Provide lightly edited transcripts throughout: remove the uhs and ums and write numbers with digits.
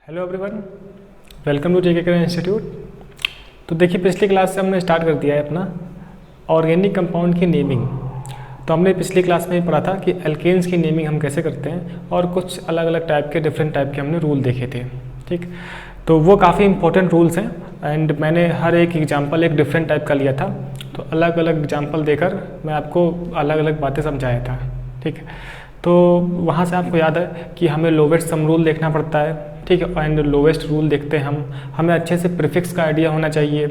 Hello everyone, welcome to JK करें institute. तो देखिए, पिछली क्लास से हमने स्टार्ट कर दिया है अपना ऑर्गेनिक कंपाउंड की नेमिंग। तो हमने पिछली क्लास में ही पढ़ा था कि एल्केन्स की नेमिंग हम कैसे करते हैं और कुछ अलग अलग टाइप के डिफरेंट टाइप के हमने रूल देखे थे। ठीक, तो वो काफ़ी इंपॉर्टेंट रूल्स हैं एंड मैंने हर एक एग्जाम्पल एक डिफरेंट टाइप का लिया था। तो अलग अलग एग्जाम्पल देकर मैं आपको अलग अलग बातें समझाया था। ठीक है, तो वहाँ से आपको याद है कि हमें लोवेस्ट सम रूल देखना पड़ता है। ठीक है, एंड लोवेस्ट रूल देखते हैं हमें अच्छे से प्रीफिक्स का आइडिया होना चाहिए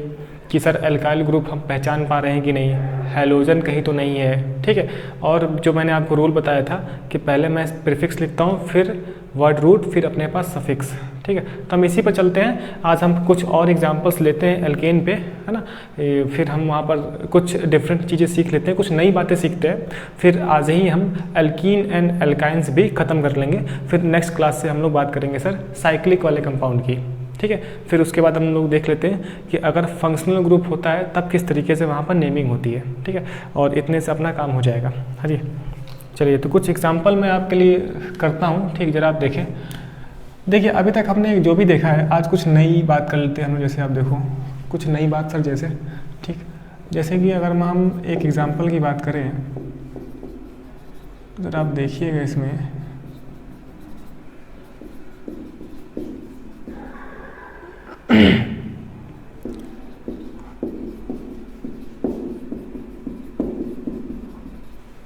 कि सर एल्काइल ग्रुप हम पहचान पा रहे हैं कि नहीं, हैलोजन कहीं तो नहीं है। ठीक है, और जो मैंने आपको रूल बताया था कि पहले मैं प्रीफिक्स लिखता हूँ, फिर वर्ड रूट, फिर अपने पास सफिक्स। ठीक है, तो हम इसी पर चलते हैं। आज हम कुछ और एग्जांपल्स लेते हैं एल्केन पे, है ना। फिर हम वहाँ पर कुछ डिफरेंट चीज़ें सीख लेते हैं, कुछ नई बातें सीखते हैं। फिर आज ही हम एल्कीन एंड एल्काइंस भी ख़त्म कर लेंगे। फिर नेक्स्ट क्लास से हम लोग बात करेंगे सर साइक्लिक वाले कंपाउंड की। ठीक है, फिर उसके बाद हम लोग देख लेते हैं कि अगर फंक्शनल ग्रुप होता है तब किस तरीके से वहाँ पर नेमिंग होती है। ठीक है, और इतने से अपना काम हो जाएगा। हाँ जी, चलिए तो कुछ एग्जांपल मैं आपके लिए करता हूँ। ठीक, ज़रा आप देखें। देखिए, अभी तक हमने जो भी देखा है, आज कुछ नई बात कर लेते हैं हम। जैसे आप देखो कुछ नई बात सर, जैसे ठीक, जैसे कि अगर हम एक एग्जांपल की बात करें, ज़रा आप देखिएगा इसमें।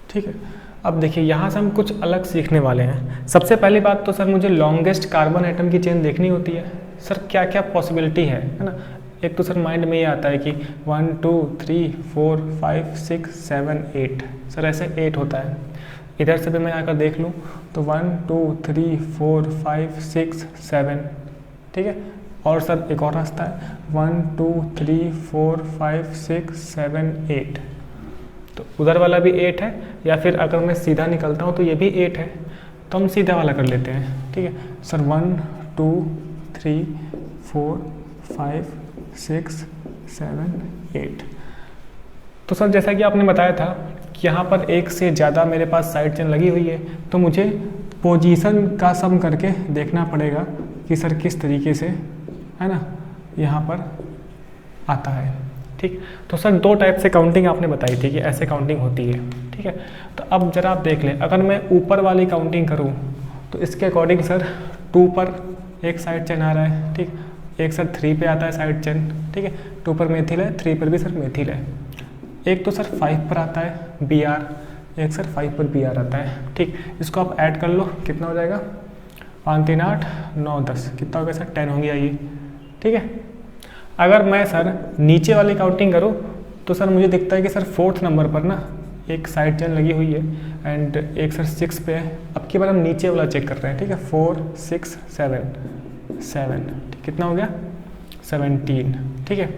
ठीक है, अब देखिए यहाँ से हम कुछ अलग सीखने वाले हैं। सबसे पहली बात तो सर मुझे लॉन्गेस्ट कार्बन एटम की चेन देखनी होती है। सर क्या क्या पॉसिबिलिटी है ना। एक तो सर माइंड में ये आता है कि 1 2 3 4 5 6 7 8, सर ऐसे 8 होता है। इधर से भी मैं आकर देख लूँ तो 1 2 3 4 5 6 7। ठीक है, और सर एक और रास्ता है 1 2 3 4 5 6 7 8। तो उधर वाला भी 8 है, या फिर अगर मैं सीधा निकलता हूँ तो ये भी 8 है। तो हम सीधा वाला कर लेते हैं। ठीक है सर, 1 2 3 4 5 6 7 8। तो सर जैसा कि आपने बताया था कि यहाँ पर एक से ज़्यादा मेरे पास साइड चेन लगी हुई है, तो मुझे पोजीशन का सम करके देखना पड़ेगा कि सर किस तरीके से, है ना, यहाँ पर आता है। ठीक, तो सर दो टाइप से काउंटिंग आपने बताई थी कि ऐसे काउंटिंग होती है। ठीक है, तो अब जरा आप देख लें, अगर मैं ऊपर वाली काउंटिंग करूं तो इसके अकॉर्डिंग सर 2 पर एक साइड चेन आ रहा है। ठीक, एक सर 3 पे आता है साइड चेन। ठीक है, 2 पर मेथिल है, 3 पर भी सर मेथिल है। एक तो सर 5 पर आता है Br, एक सर 5 पर Br आता है। ठीक, इसको आप ऐड कर लो, कितना हो जाएगा, 5 3 8 9 10, कितना हो गया सर, 10 हो गया ये। ठीक है, अगर मैं सर नीचे वाली काउंटिंग करूँ तो सर मुझे दिखता है कि सर 4th नंबर पर ना एक साइड चेन लगी हुई है एंड एक सर 6 पे है। अब की बार हम नीचे वाला चेक कर रहे हैं। ठीक है, 4 6 7 7, कितना हो गया, 17। ठीक है,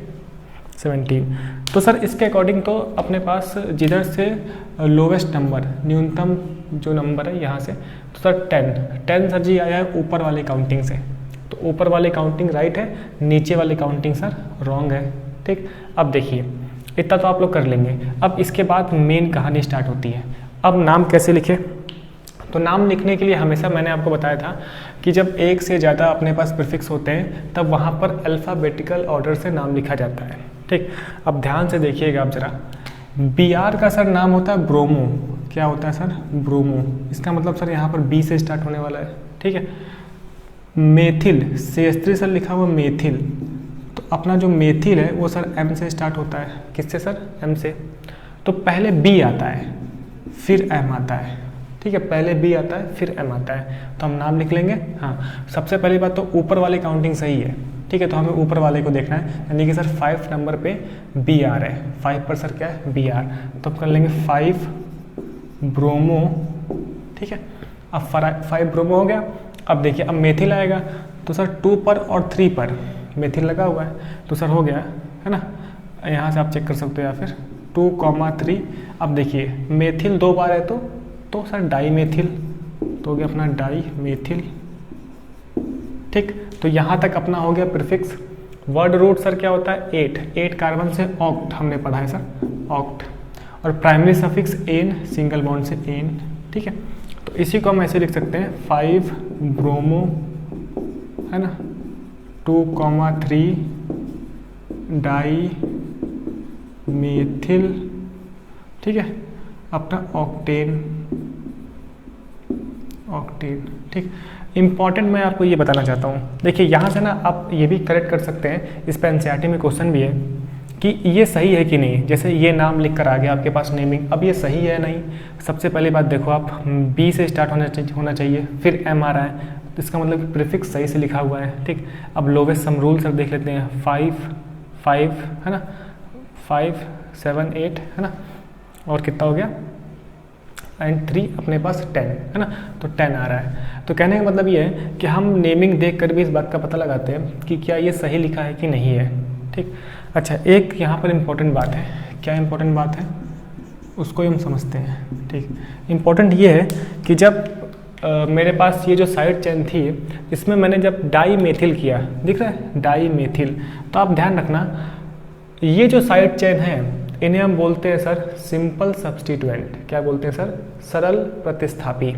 17। तो सर इसके अकॉर्डिंग तो अपने पास जिधर से लोवेस्ट नंबर, न्यूनतम जो नंबर है यहाँ से, तो सर 10 सर जी आया है ऊपर वाली काउंटिंग से। तो ऊपर वाली काउंटिंग राइट है, नीचे वाली काउंटिंग सर रॉन्ग है। ठीक, अब देखिए इतना तो आप लोग कर लेंगे। अब इसके बाद मेन कहानी स्टार्ट होती है। अब नाम कैसे लिखे, तो नाम लिखने के लिए हमेशा मैंने आपको बताया था कि जब एक से ज़्यादा अपने पास प्रीफिक्स होते हैं तब वहाँ पर अल्फ़ाबेटिकल ऑर्डर से नाम लिखा जाता है। ठीक, अब ध्यान से देखिएगा आप ज़रा। Br का सर नाम होता है ब्रोमो। क्या होता है सर, ब्रोमो। इसका मतलब सर यहाँ पर B से स्टार्ट होने वाला है। ठीक है, मेथिल C3 सर लिखा हुआ मेथिल, तो अपना जो मेथिल है वो सर M से स्टार्ट होता है। किससे सर, M से। तो पहले B आता है फिर M आता है। ठीक है, पहले B आता है फिर M आता है, तो हम नाम लिख लेंगे। हाँ, सबसे पहली बात तो ऊपर वाली काउंटिंग सही है। ठीक है, तो हमें ऊपर वाले को देखना है, यानी कि सर 5 नंबर पे Br है, 5 पर सर क्या है, Br। तो हम कर लेंगे 5 ब्रोमो। ठीक है, अब 5 ब्रोमो हो गया। अब देखिए अब मेथिल आएगा, तो सर 2 पर और 3 पर मेथिल लगा हुआ है, तो सर हो गया, है ना। यहाँ से आप चेक कर सकते हो, या फिर 2 3। अब देखिए मेथिल 2 बार है तो सर डाई मेथिल, तो हो गया अपना डाई मेथिल। ठीक, तो यहाँ तक अपना हो गया प्रीफिक्स। वर्ड रूट सर क्या होता है, 8 कार्बन से ऑक्ट हमने पढ़ा है सर, ऑक्ट। और primary suffix ane, single bond से एन। ठीक है, तो इसी को हम ऐसे लिख सकते हैं 5 ब्रोमो है ना, 2,3 डाई मेथिल, ठीक है, अपना ऑक्टेन, ठीक। इंपॉर्टेंट मैं आपको ये बताना चाहता हूँ, देखिए यहाँ से ना आप ये भी करेक्ट कर सकते हैं, इस पर एनसीईआरटी में क्वेश्चन भी है कि ये सही है कि नहीं। जैसे ये नाम लिख कर आ गया आपके पास नेमिंग, अब ये सही है नहीं। सबसे पहली बात देखो आप, बी से स्टार्ट होना चाहिए, फिर एम आ रहा है, तो इसका मतलब प्रीफिक्स सही से लिखा हुआ है, ठीक। अब लोवेस्ट सम रूल सर देख लेते हैं, 5 है ना, 5 7 8 है ना, और कितना हो गया, एंड 3 अपने पास 10 है ना, तो 10 आ रहा है। तो कहने का मतलब ये है कि हम नेमिंग देख कर भी इस बात का पता लगाते हैं कि क्या ये सही लिखा है कि नहीं है, ठीक। अच्छा, एक यहाँ पर इम्पोर्टेंट बात है, क्या इम्पोर्टेंट बात है उसको हम समझते हैं, ठीक। इम्पोर्टेंट ये है कि जब मेरे पास ये जो साइड चेन थी, इसमें मैंने जब डाई मेथिल किया, दिख रहा है डाई मेथिल, तो आप ध्यान रखना ये जो साइड चेन है इन्हें हम बोलते हैं सर सिंपल सब्स्टिट्यूएंट। क्या बोलते हैं सर, सरल प्रतिस्थापी।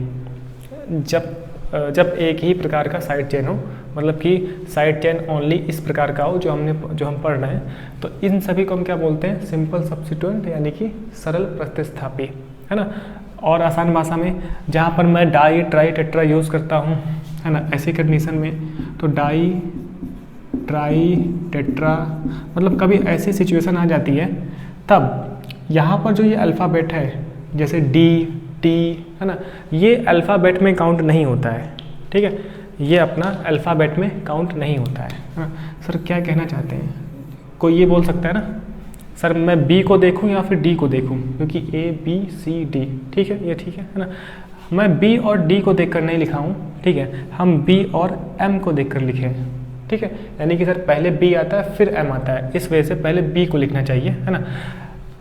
जब एक ही प्रकार का साइड चेन हो, मतलब कि साइड चेन ओनली इस प्रकार का हो जो हम पढ़ रहे हैं, तो इन सभी को हम क्या बोलते हैं, सिंपल सब्स्टिट्यूएंट, यानी कि सरल प्रतिस्थापी, है ना। और आसान भाषा में जहाँ पर मैं डाई ट्राई टेट्रा यूज़ करता हूँ, है ना, ऐसी कंडीशन में तो डाई ट्राई टेट्रा, मतलब कभी ऐसी सिचुएशन आ जाती है तब यहाँ पर जो ये अल्फ़ाबेट है, जैसे डी टी, है ना, ये अल्फ़ाबेट में काउंट नहीं होता है, ठीक है, ये अपना अल्फ़ाबेट में काउंट नहीं होता है ना। सर क्या कहना चाहते हैं, कोई ये बोल सकता है ना सर मैं बी को देखूं या फिर डी को देखूं, क्योंकि ए बी सी डी, ठीक है, ये ठीक है ना। मैं बी और डी को देखकर नहीं लिखा हूँ, ठीक है, हम बी और एम को देखकर लिखे, ठीक है, यानी कि सर पहले बी आता है फिर एम आता है, इस वजह से पहले बी को लिखना चाहिए, है ना।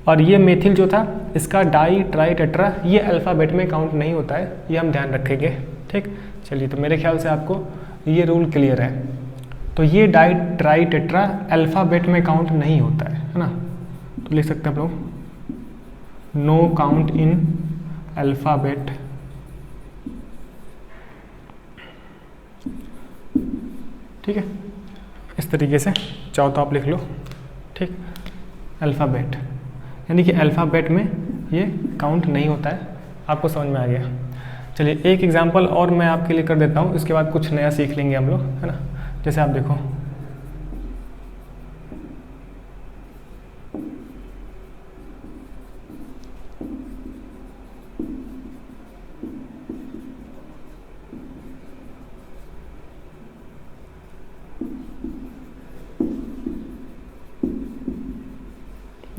और ये मेथिल जो था इसका डाई ट्राई टेट्रा, ये अल्फ़ाबेट में काउंट नहीं होता है, ये हम ध्यान रखेंगे, ठीक। चलिए, तो मेरे ख्याल से आपको ये रूल क्लियर है। तो ये डाई ट्राई टेट्रा अल्फ़ाबेट में काउंट नहीं होता है ना, तो लिख सकते हैं आप लोग नो काउंट इन अल्फ़ाबेट, ठीक है, इस तरीके से चाहो तो आप लिख लो, ठीक। अल्फ़ाबेट यानी कि अल्फ़ाबेट में ये काउंट नहीं होता है, आपको समझ में आ गया। चलिए एक एग्जांपल और मैं आपके लिए कर देता हूँ, इसके बाद कुछ नया सीख लेंगे हम लोग, है ना। जैसे आप देखो,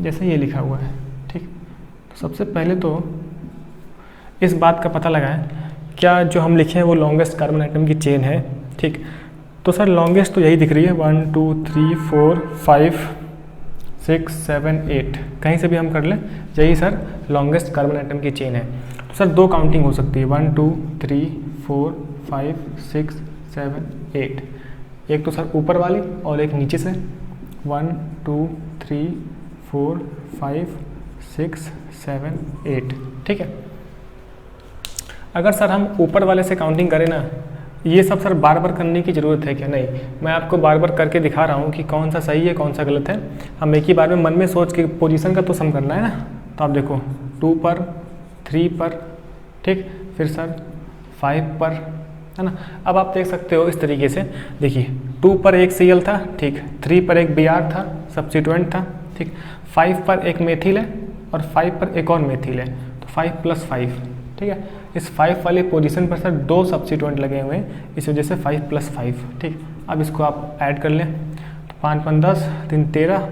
जैसे ये लिखा हुआ है, ठीक। तो सबसे पहले तो इस बात का पता लगाएं क्या जो हम लिखे हैं वो लॉन्गेस्ट कार्बन आइटम की चेन है, ठीक। तो सर लॉन्गेस्ट तो यही दिख रही है, 1 2 3 4 5 6 7 8, कहीं से भी हम कर लें, यही सर लॉन्गेस्ट कार्बन आइटम की चेन है। तो सर दो काउंटिंग हो सकती है, 1 2 3 4 5 6 7 8, एक तो सर ऊपर वाली और एक नीचे से, 1 2 3 4 5 6 7 8, ठीक है। अगर सर हम ऊपर वाले से काउंटिंग करें ना, ये सब सर बार बार करने की ज़रूरत है क्या, नहीं, मैं आपको बार बार करके दिखा रहा हूँ कि कौन सा सही है कौन सा गलत है। हम एक ही बार में मन में सोच के पोजीशन का तो सम करना है ना। तो आप देखो 2 पर 3 पर, ठीक, फिर सर 5 पर, है ना। अब आप देख सकते हो इस तरीके से, देखिए 2 पर एक Cl था, ठीक, 3 पर एक Br था, सब्स्टिट्यूएंट था, ठीक, 5 पर एक मेथिल है और 5 पर एक और मेथिल है, तो 5 + 5, ठीक है। इस 5 वाले पोजीशन पर सर 2 सब्स्टिट्यूएंट लगे हुए हैं, इस वजह से 5 + 5, ठीक। अब इसको आप ऐड कर लें, तो 5 × 5 = 10, 3 13,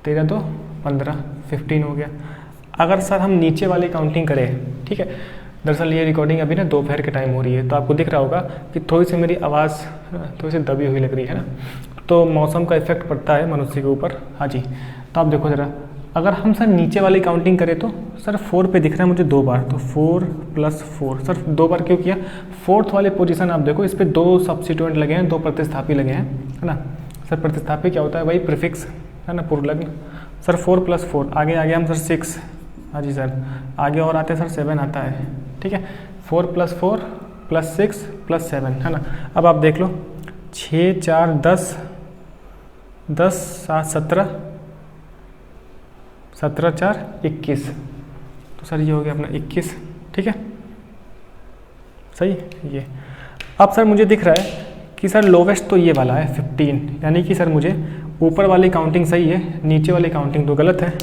13 2 15, 15 हो गया। अगर सर हम नीचे वाली काउंटिंग करें, ठीक है, दरअसल ये रिकॉर्डिंग अभी ना दोपहर के टाइम हो रही है, तो आपको दिख रहा होगा कि थोड़ी सी मेरी आवाज़ थोड़ी सी दबी हुई लग रही है ना, तो मौसम का इफेक्ट पड़ता है मनुष्य के ऊपर, हाँ जी। तो आप देखो ज़रा, अगर हम सर नीचे वाली काउंटिंग करें तो सर 4 पे दिख रहा है मुझे 2 बार, तो 4 + 4, सर 2 बार क्यों किया, 4th वाले पोजीशन आप देखो, इस पर 2 सब्स्टिट्यूएंट लगे हैं, 2 प्रतिस्थापी लगे हैं, है ना। सर प्रतिस्थापी क्या होता है, वही प्रीफिक्स, है ना, पूर्वलग्न। सर 4 + 4, आगे आगे हम सर 6, हाँ जी सर, आगे और आते हैं सर 7 आता है, ठीक है। 4 + 4 + 6 + 7, है ना। अब आप देख लो 6 4 10, 10 7 17, 17 4 21, तो सर ये हो गया अपना 21, ठीक है, सही ये। अब सर मुझे दिख रहा है कि सर लोवेस्ट तो ये वाला है 15, यानी कि सर मुझे ऊपर वाली काउंटिंग सही है, नीचे वाली काउंटिंग तो गलत है,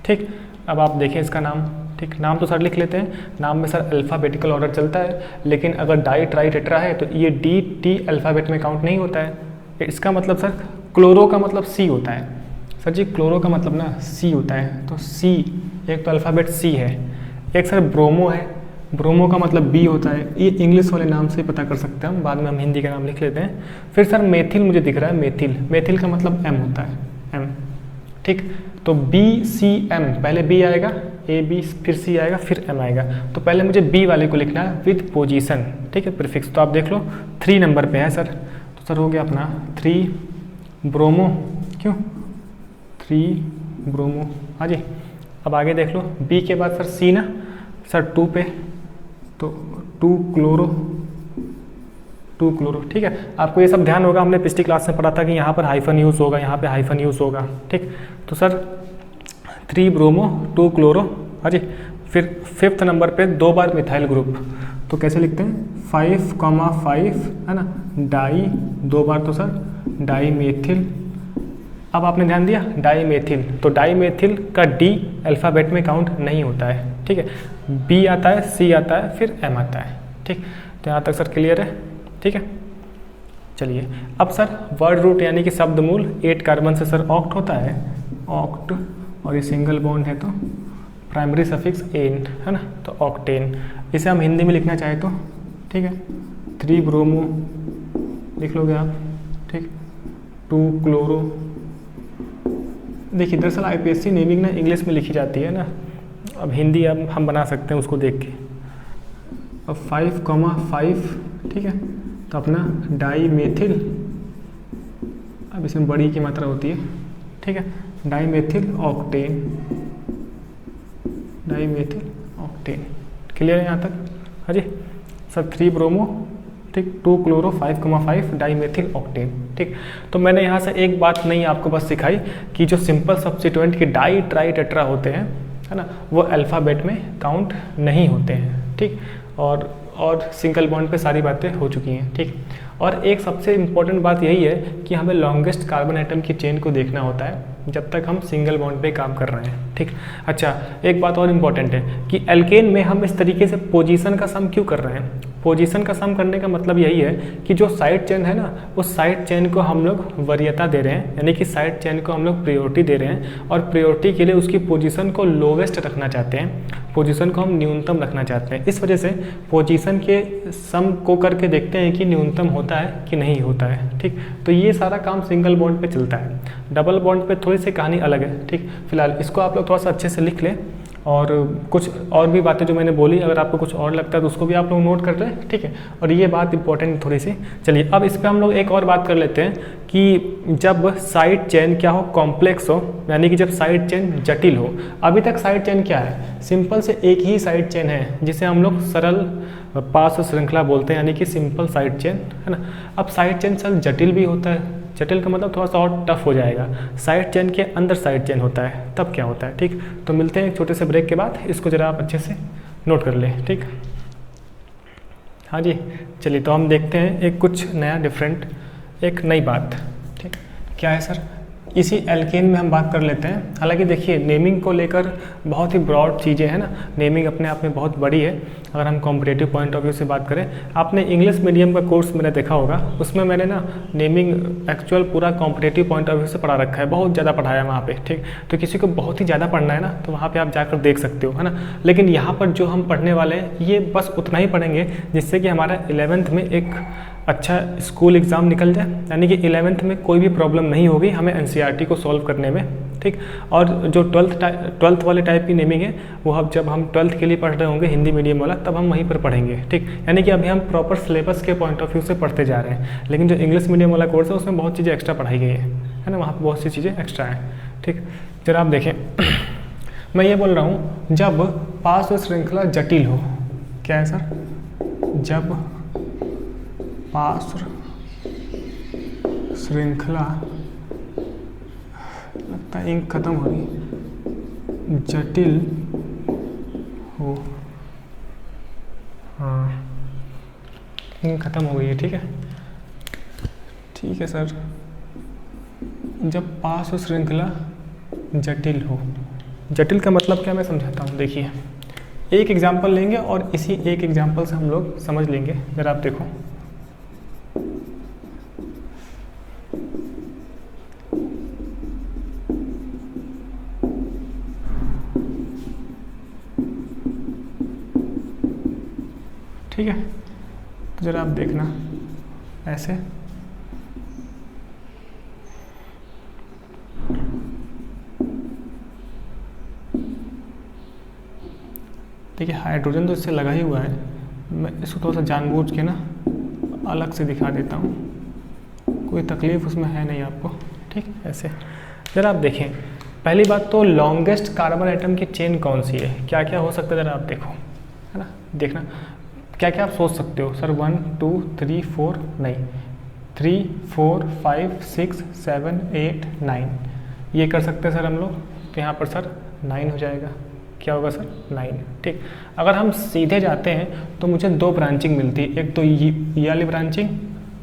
ठीक। अब आप देखें इसका नाम, ठीक, नाम तो सर लिख लेते हैं, नाम में सर अल्फ़ाबेटिकल ऑर्डर चलता है, लेकिन अगर डाई ट्राई टेट्रा है तो ये डी टी अल्फ़ाबेट में काउंट नहीं होता है। इसका मतलब सर क्लोरो का मतलब सी होता है, सर जी क्लोरो का मतलब ना सी होता है, तो सी एक तो अल्फ़ाबेट सी है, एक सर ब्रोमो है, ब्रोमो का मतलब बी होता है, ये इंग्लिश वाले नाम से पता कर सकते हैं हम, बाद में हम हिंदी का नाम लिख लेते हैं। फिर सर मेथिल मुझे दिख रहा है, मेथिल, मेथिल का मतलब एम होता है, एम, ठीक। तो बी सी एम, पहले बी आएगा, ए बी, फिर सी आएगा, फिर एम आएगा, तो पहले मुझे बी वाले को लिखना है विद पोजीशन, ठीक है, प्रीफिक्स। तो आप देख लो 3 नंबर पे है सर, तो सर हो गया अपना 3 ब्रोमो, क्यों 3 ब्रोमो, हाँ जी। अब आगे देख लो, बी के बाद सर सी ना, सर 2 पे, तो 2 क्लोरो, 2 क्लोरो, ठीक है। आपको ये सब ध्यान होगा, हमने पिछली क्लास में पढ़ा था कि यहाँ पर हाइफन यूज़ होगा, यहाँ पे हाइफन यूज़ होगा, ठीक। तो सर 3 ब्रोमो 2 क्लोरो, हाँ जी। फिर 5th नंबर पे 2 बार मिथाइल ग्रुप, तो कैसे लिखते हैं 5,5 है ना, डाई 2 बार, तो सर डाई मेथिल। अब आपने ध्यान दिया डाई मेथिल, तो डाई मेथिल का डी अल्फ़ाबेट में काउंट नहीं होता है, ठीक है। बी आता है, सी आता है, फिर एम आता है, ठीक। तो यहाँ तक सर क्लियर है, ठीक है। चलिए अब सर वर्ड रूट यानी कि शब्द मूल 8 कार्बन से सर ऑक्ट होता है, ऑक्ट, और ये सिंगल बॉन्ड है तो प्राइमरी सफिक्स एन है ना, तो ऑक्टेन। इसे हम हिंदी में लिखना चाहे तो, ठीक है, 3 ब्रोमो लिख लोगे आप, ठीक, 2 क्लोरो। देखिए दरअसल आईपीएससी नेमिंग ना इंग्लिश में लिखी जाती है ना, अब हिंदी अब हम बना सकते हैं उसको देख के। अब 5,5, ठीक है, तो अपना डाई मेथिल, अब इसमें बड़ी की मात्रा होती है, ठीक है, dimethyl octane, dimethyl octane, clear है यहाँ तक, हाँ जी। सर 3 ब्रोमो, ठीक, 2 क्लोरो 5,5 डाई मेथिल ऑक्टेन, ठीक। तो मैंने यहाँ से एक बात नहीं आपको बस सिखाई कि जो सिंपल सब्स्टिट्यूएंट के डाई ट्राई टेट्रा होते हैं, है ना, वो अल्फ़ाबेट में काउंट नहीं होते हैं, ठीक। और सिंगल बॉन्ड पे सारी बातें हो चुकी हैं, ठीक। और एक सबसे इम्पॉर्टेंट बात यही है कि हमें लॉन्गेस्ट कार्बन आइटम की चेन को देखना होता है जब तक हम सिंगल बॉन्ड पे काम कर रहे हैं, ठीक। अच्छा, एक बात और इम्पॉर्टेंट है कि एल्केन में हम इस तरीके से पोजीशन का सम क्यों कर रहे हैं। पोजीशन का सम करने का मतलब यही है कि जो साइड चेन है ना, उस साइड चेन को हम लोग वरीयता दे रहे हैं, यानी कि साइड चेन को हम लोग प्रायोरिटी दे रहे हैं, और प्रायोरिटी के लिए उसकी पोजीशन को लोवेस्ट रखना चाहते हैं, पोजीशन को हम न्यूनतम रखना चाहते हैं। इस वजह से पोजीशन के सम को करके देखते हैं कि न्यूनतम होता है कि नहीं होता है, ठीक। तो ये सारा काम सिंगल बॉन्ड पे चलता है, डबल बॉन्ड पे थोड़ी सी कहानी अलग है, ठीक। फिलहाल इसको आप लोग थोड़ा सा अच्छे से लिख लें, और कुछ और भी बातें जो मैंने बोली अगर आपको कुछ और लगता है तो उसको भी आप लोग नोट कर लें, ठीक है। और ये बात इंपॉर्टेंट थोड़ी सी। चलिए अब इस पर हम लोग एक और बात कर लेते हैं कि जब साइड चेन क्या हो, कॉम्प्लेक्स हो, यानी कि जब साइड चेन जटिल हो। अभी तक साइड चेन क्या है, सिंपल से एक ही साइड चेन है जिसे हम लोग सरल पार्श्व श्रृंखला बोलते हैं, यानी कि सिंपल साइड चेन, है ना। अब साइड चेन सर जटिल भी होता है, जटिल का मतलब थोड़ा सा और टफ हो जाएगा। साइड चेन के अंदर साइड चेन होता है, तब क्या होता है, ठीक। तो मिलते हैं एक छोटे से ब्रेक के बाद, इसको जरा आप अच्छे से नोट कर लें, ठीक। हाँ जी, चलिए तो हम देखते हैं एक कुछ नया डिफरेंट, एक नई बात, ठीक। क्या है सर, इसी एल्केन में हम बात कर लेते हैं। हालांकि देखिए नेमिंग को लेकर बहुत ही ब्रॉड चीज़ें हैं ना, नेमिंग अपने आप में बहुत बड़ी है। अगर हम कॉम्पिटेटिव पॉइंट ऑफ व्यू से बात करें, आपने इंग्लिश मीडियम का कोर्स मैंने देखा होगा, उसमें मैंने ना नेमिंग एक्चुअल पूरा कॉम्पिटेटिव पॉइंट ऑफ व्यू से पढ़ा रखा है, बहुत ज़्यादा पढ़ाया वहाँ पे, ठीक। तो किसी को बहुत ही ज़्यादा पढ़ना है ना, तो वहाँ पर आप जाकर देख सकते हो, है ना। लेकिन यहाँ पर जो हम पढ़ने वाले हैं ये बस उतना ही पढ़ेंगे जिससे कि हमारा 11th में एक अच्छा स्कूल एग्ज़ाम निकल जाए, यानी कि 11th में कोई भी प्रॉब्लम नहीं होगी हमें एनसीईआरटी को सॉल्व करने में, ठीक। और जो 12th वाले टाइप की नेमिंग है वो अब जब हम 12th के लिए पढ़ रहे होंगे हिंदी मीडियम वाला, तब हम वहीं पर पढ़ेंगे, ठीक। यानी कि अभी हम प्रॉपर सिलेबस के पॉइंट ऑफ व्यू से पढ़ते जा रहे हैं, लेकिन जो इंग्लिश मीडियम वाला कोर्स है उसमें बहुत चीज़ें एक्स्ट्रा पढ़ाई गई है ना, वहाँ पर बहुत सी चीज़ें एक्स्ट्रा हैं, ठीक। जरा आप देखें मैं ये बोल रहा हूँ जब पार्श्व श्रृंखला जटिल हो, क्या है सर, जब पार्श्व श्रृंखला, लगता है इंक खत्म हो रही, जटिल हो, हाँ इंक खत्म हो गई है, ठीक है। ठीक है सर, जब पास हो श्रृंखला जटिल हो, जटिल का मतलब क्या मैं समझाता हूँ। देखिए एक एग्जाम्पल लेंगे और इसी एक एग्जाम्पल से हम लोग समझ लेंगे। जरा आप देखो, ठीक है, तो जरा आप देखना ऐसे, देखिए हाइड्रोजन तो इससे लगा ही हुआ है, मैं इसको थोड़ा सा जानबूझ के ना अलग से दिखा देता हूँ, कोई तकलीफ उसमें है नहीं आपको, ठीक ऐसे। जरा आप देखें, पहली बात तो लॉन्गेस्ट कार्बन आइटम की चेन कौन सी है, क्या क्या हो सकता है, जरा आप देखो, है ना, देखना क्या क्या आप सोच सकते हो। सर 1 2 3 4 नहीं, 3 4 5 6 7 8 9 ये कर सकते हैं सर हम लोग, तो यहाँ पर सर 9 हो जाएगा, क्या होगा सर 9, ठीक। अगर हम सीधे जाते हैं तो मुझे दो ब्रांचिंग मिलती है, एक तो ये वाली ब्रांचिंग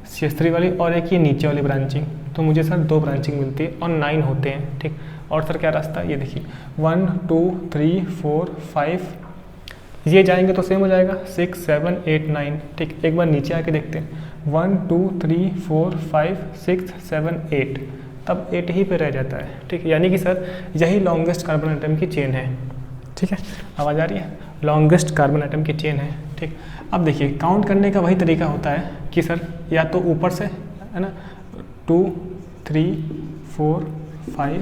CH3 वाली और एक ये नीचे वाली ब्रांचिंग, तो मुझे सर दो ब्रांचिंग मिलती है और 9 होते हैं, ठीक। और सर क्या रास्ता है, ये देखिए 1 2 3 4 5 ये जाएंगे तो सेम हो जाएगा 6 7 8 9, ठीक। एक बार नीचे आके देखते हैं 1 2 3 4 5 6 7 8, तब 8 ही पे रह जाता है, ठीक। यानी कि सर यही लॉन्गेस्ट कार्बन आइटम की चेन है, ठीक है, आवाज़ आ रही है, लॉन्गेस्ट कार्बन आइटम की चेन है, ठीक। अब देखिए काउंट करने का वही तरीका होता है कि सर या तो ऊपर से, है ना, 2 3 4 5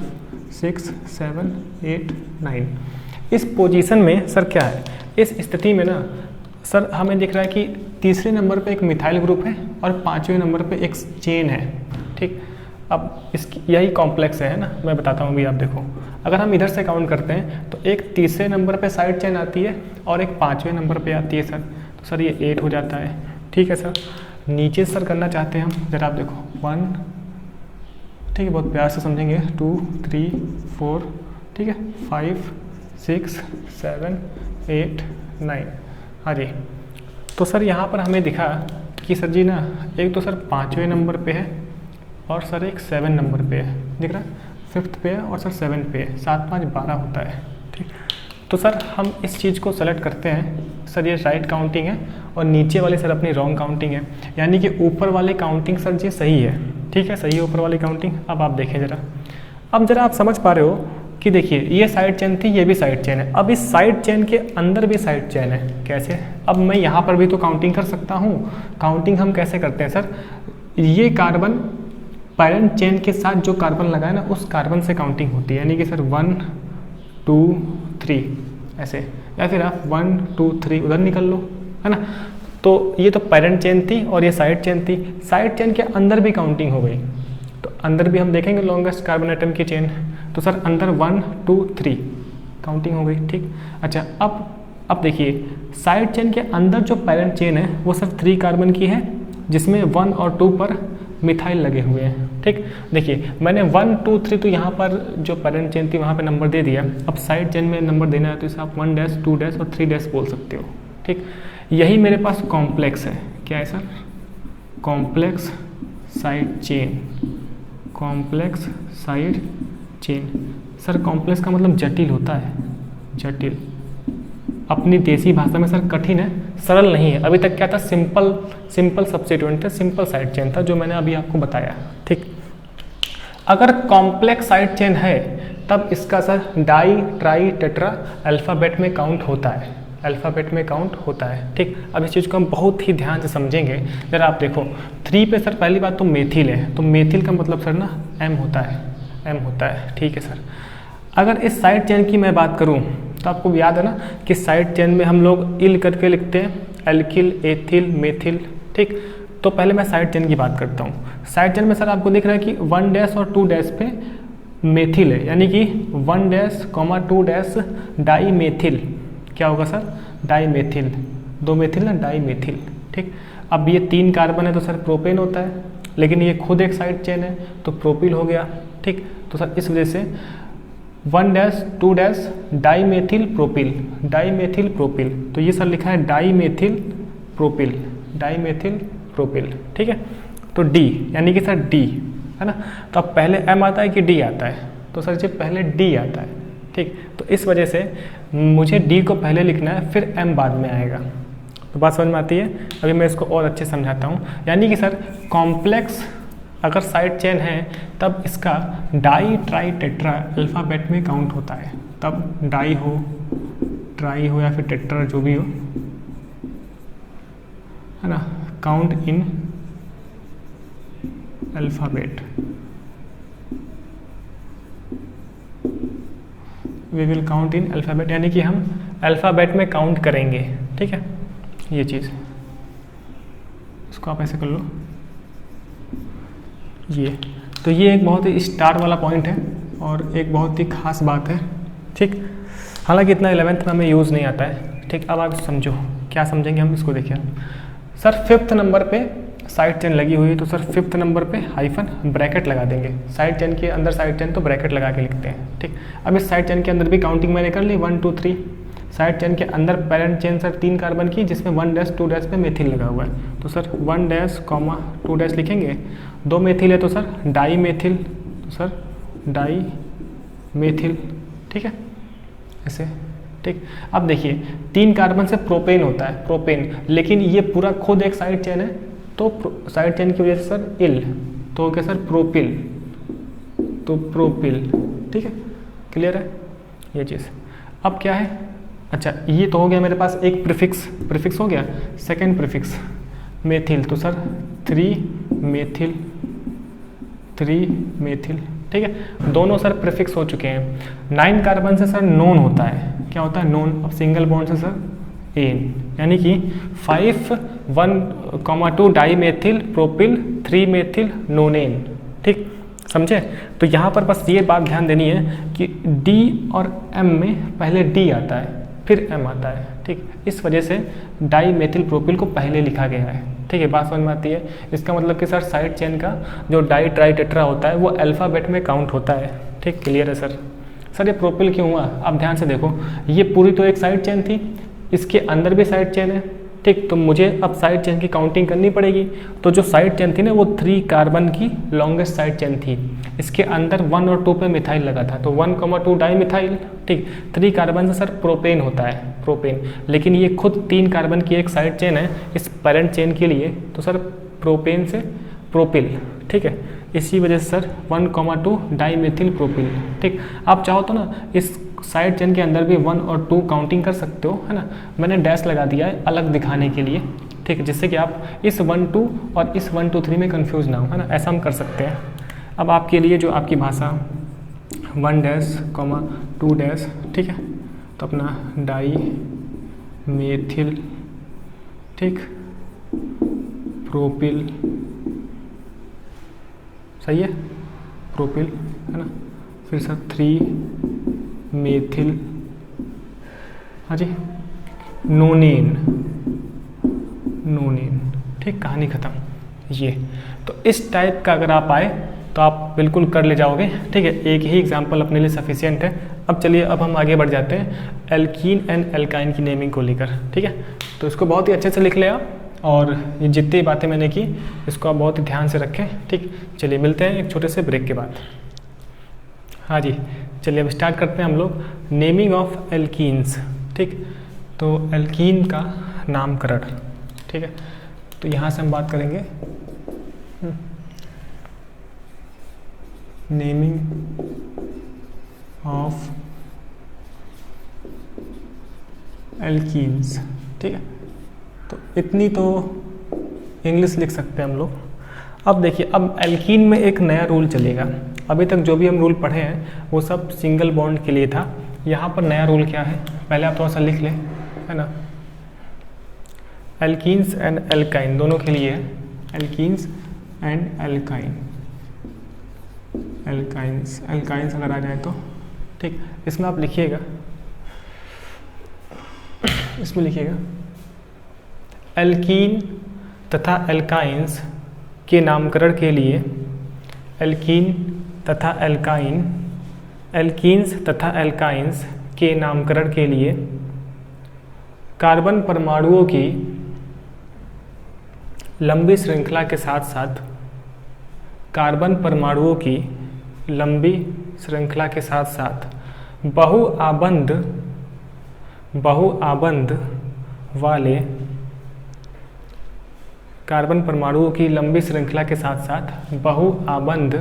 6 7 8 9, इस पोजीशन में सर क्या है, इस स्थिति में ना सर हमें दिख रहा है कि तीसरे नंबर पे एक मिथाइल ग्रुप है और पाँचवें नंबर पे एक चेन है, ठीक। अब इसकी यही कॉम्प्लेक्स है ना, मैं बताता हूँ भी, आप देखो अगर हम इधर से काउंट करते हैं तो एक तीसरे नंबर पे साइड चेन आती है और एक पाँचवें नंबर पे आती है सर, तो सर ये 8 हो जाता है, ठीक है सर। नीचे सर करना चाहते हैं हम, जरा आप देखो 1, ठीक है, बहुत प्यार से समझेंगे, 2 3 4, ठीक है, 5 6 7 8 9, हाँ जी। तो सर यहाँ पर हमें दिखा कि सर जी ना एक तो सर पाँचवें नंबर पे है और सर एक 7 नंबर पे है, दिख रहा है, 5th पे है और सर 7 पे है, 7 5 12 होता है, ठीक। तो सर हम इस चीज़ को सेलेक्ट करते हैं, सर ये राइट काउंटिंग है और नीचे वाले सर अपनी रॉन्ग काउंटिंग है, यानी कि ऊपर वाली काउंटिंग सर जी सही है, ठीक है, सही है ऊपर वाली काउंटिंग। अब आप देखें जरा, अब जरा आप समझ पा रहे हो कि देखिए ये साइड चेन थी, ये भी साइड चेन है, अब इस साइड चेन के अंदर भी साइड चेन है, कैसे, अब मैं यहाँ पर भी तो काउंटिंग कर सकता हूँ। काउंटिंग हम कैसे करते हैं सर, ये कार्बन पैरेंट चेन के साथ जो कार्बन लगा है ना उस कार्बन से काउंटिंग होती है, यानी कि सर 1 2 3 ऐसे, या फिर आप 1 2 3 उधर निकल लो, है ना। तो ये तो पैरेंट चेन थी और ये साइड चेन थी, साइड चेन के अंदर भी काउंटिंग हो गई, तो अंदर भी हम देखेंगे लॉन्गेस्ट कार्बन आइटम की चेन, तो सर अंदर 1 2 3 काउंटिंग हो गई, ठीक। अच्छा अब देखिए साइड चेन के अंदर जो पैरेंट चेन है वो सर 3 कार्बन की है, जिसमें 1 और 2 पर मिथाइल लगे हुए हैं, ठीक। देखिए मैंने 1 2 3 तो यहाँ पर जो पैरेंट चेन थी वहाँ पे नंबर दे दिया, अब साइड चेन में नंबर देना है तो इसे आप 1 डैश 2 डैश और 3 डैश बोल सकते हो, ठीक। यही मेरे पास कॉम्प्लेक्स है, क्या है sir, complex side chain, complex side chain. Sir complex का मतलब जटिल होता है, जटिल अपनी देसी भाषा में सर कठिन है, सरल नहीं है। अभी तक क्या था, सिंपल सब्स्टिट्यूएंट था, सिंपल साइड चेन था जो मैंने अभी आपको बताया, ठीक। अगर कॉम्प्लेक्स साइड चेन है तब इसका sir di tri tetra alphabet में काउंट होता है, अल्फ़ाबेट में काउंट होता है, ठीक। अब इस चीज़ को हम बहुत ही ध्यान से समझेंगे। जरा आप देखो 3 पे सर पहली बात तो मेथिल है, तो मेथिल का मतलब सर ना M होता है, M होता है, ठीक है सर। अगर इस साइड चेन की मैं बात करूं तो आपको याद है ना कि साइड चेन में हम लोग इल करके लिखते हैं, एल्किल एथिल मेथिल, ठीक। तो पहले मैं साइड चेन की बात करता हूँ। साइड चेन में सर आपको दिख रहा है कि 1 डैश और 2 डैश पे मेथिल है, यानी कि 1 डैश 2 डैश डाई मेथिल, क्या होगा सर, डाई मेथिल, 2 मेथिल ना डाई मेथिल, ठीक। अब ये 3 कार्बन है तो सर प्रोपेन होता है, लेकिन ये खुद एक साइड चेन है तो प्रोपिल हो गया। ठीक, तो सर इस वजह से 1-2- डाईमेथिल प्रोपिल, डाईमेथिल प्रोपिल, तो ये सर लिखा है डाईमेथिल प्रोपिल, डाईमेथिल प्रोपिल। ठीक है, तो डी यानी कि सर डी है ना। तो अब पहले एम आता है कि डी आता है, तो सर जी पहले डी आता है। ठीक, तो इस वजह से मुझे डी को पहले लिखना है, फिर एम बाद में आएगा। तो बात समझ में आती है। अभी मैं इसको और अच्छे समझाता हूँ। यानी कि सर कॉम्प्लेक्स अगर साइड चेन है तब इसका डाई ट्राई टेट्रा अल्फ़ाबेट में काउंट होता है, तब डाई हो, ट्राई हो या फिर टेट्रा जो भी हो, है ना, count in alphabet, we will count in alphabet, यानी कि हम अल्फ़ाबेट में काउंट करेंगे। ठीक है, ये चीज़, इसको आप ऐसे कर लो ये। तो ये एक बहुत ही स्टार वाला पॉइंट है और एक बहुत ही खास बात है। ठीक, हालांकि इतना 11th में हमें यूज़ नहीं आता है। ठीक, अब आप समझो, क्या समझेंगे हम, इसको देखिए। सर 5th नंबर पे साइड चेन लगी हुई है, तो सर 5th नंबर पे हाइफन ब्रैकेट लगा देंगे। साइड चेन के अंदर साइड चेन तो ब्रैकेट लगा के लिखते हैं। ठीक, अब इस साइड चेन के अंदर भी काउंटिंग मैंने कर ली 1 2 3। साइड चेन के अंदर पेरेंट चेन सर 3 कार्बन की, जिसमें 1-2- पे मेथिल लगा हुआ है, तो सर 1-2- लिखेंगे। 2 मेथिल है तो सर डाई मेथिल, तो सर डाई मेथिल। ठीक है, ऐसे। ठीक, अब देखिए 3 कार्बन से प्रोपेन होता है, प्रोपेन, लेकिन ये पूरा खुद एक साइड चेन है, तो साइड चेन की वजह से सर इल, तो क्या सर प्रोपिल, तो प्रोपिल। ठीक है, क्लियर है ये चीज़। अब क्या है, अच्छा ये तो हो गया मेरे पास एक प्रीफिक्स हो गया। सेकंड प्रीफिक्स मेथिल, तो सर 3 मेथिल, 3 मेथिल। ठीक है, दोनों सर प्रीफिक्स हो चुके हैं। 9 कार्बन से सर नोन होता है, क्या होता है नोन। अब सिंगल बॉन्ड से सर एन, यानी कि 5-1-2 dimethyl propyl 3 methyl nonene. ठीक, समझे। तो यहाँ पर बस ये बात ध्यान देनी है कि डी और एम में पहले डी आता है फिर एम आता है। ठीक, इस वजह से डाई मेथिल प्रोपिल को पहले लिखा गया है। ठीक है, बात समझ में आती है। इसका मतलब कि सर साइड चेन का जो डाई ट्राई टेट्रा होता है वो अल्फ़ाबेट में काउंट होता है। ठीक, क्लियर है सर। सर ये प्रोपिल क्यों हुआ, आप ध्यान से देखो, ये पूरी तो एक साइड चेन थी, इसके अंदर भी साइड चेन है। ठीक, तो मुझे अब साइड चेन की काउंटिंग करनी पड़ेगी। तो जो साइड चेन थी ना वो 3 कार्बन की लॉन्गेस्ट साइड चेन थी। इसके अंदर 1 और 2 पे मिथाइल लगा था, तो 1,2 डाई मिथाइल। ठीक, 3 कार्बन से सर प्रोपेन होता है, प्रोपेन, लेकिन ये खुद 3 कार्बन की एक साइड चेन है इस पेरेंट चेन के लिए, तो सर प्रोपेन से प्रोपिल। ठीक है, इसी वजह से सर 1,2 डाई मेथिल प्रोपिल। ठीक, आप चाहो तो ना इस साइड चेन के अंदर भी 1 और 2 काउंटिंग कर सकते हो, है ना। मैंने डैश लगा दिया है अलग दिखाने के लिए। ठीक, जिससे कि आप इस 1-2 और इस 1-2-3 में कंफ्यूज ना हो, है ना, ऐसा हम कर सकते हैं। अब आपके लिए जो आपकी भाषा 1-2-, ठीक है, तो अपना डाई मेथिल, ठीक, प्रोपिल, सही है, प्रोपिल, है ना। फिर सर 3 मेथिल, हाँ जी, नोनेन, नोनेन। ठीक, कहानी ख़त्म। ये तो इस टाइप का अगर आप आए तो आप बिल्कुल कर ले जाओगे। ठीक है, एक ही एग्जांपल अपने लिए सफिशिएंट है। अब चलिए, अब हम आगे बढ़ जाते हैं एल्कीन एंड एल्काइन की नेमिंग को लेकर। ठीक है, तो इसको बहुत ही अच्छे से लिख ले आप, और ये जितनी बातें मैंने की इसको आप बहुत ही ध्यान से रखें। ठीक, चलिए मिलते हैं एक छोटे से ब्रेक के बाद। हाँ जी, चलिए अब स्टार्ट करते हैं हम लोग नेमिंग ऑफ एल्कीन्स। ठीक, तो एल्कीन का नामकरण। ठीक है, तो यहाँ से हम बात करेंगे नेमिंग ऑफ एल्कीन्स। ठीक है, तो इतनी तो इंग्लिश लिख सकते हैं हम लोग। अब देखिए, अब एल्कीन में एक नया रूल चलेगा। अभी तक जो भी हम रूल पढ़े हैं वो सब सिंगल बॉन्ड के लिए था। यहाँ पर नया रूल क्या है, पहले आप थोड़ा सा लिख लें, है ना। एल्कीन्स एंड एल्काइन दोनों के लिए है, alkenes and alkyne, alkynes, alkynes अगर आ जाए तो। ठीक, इसमें आप लिखिएगा, इसमें लिखिएगा एल्कीन तथा एल्काइंस के नामकरण के लिए एल्कीन तथा एल्काइन, एल्कीन्स तथा एल्काइंस के नामकरण के लिए कार्बन परमाणुओं की लंबी श्रृंखला के साथ साथ, कार्बन परमाणुओं की लंबी श्रृंखला के साथ साथ बहुआबंध वाले, कार्बन परमाणुओं की लंबी श्रृंखला के साथ साथ बहुआबंध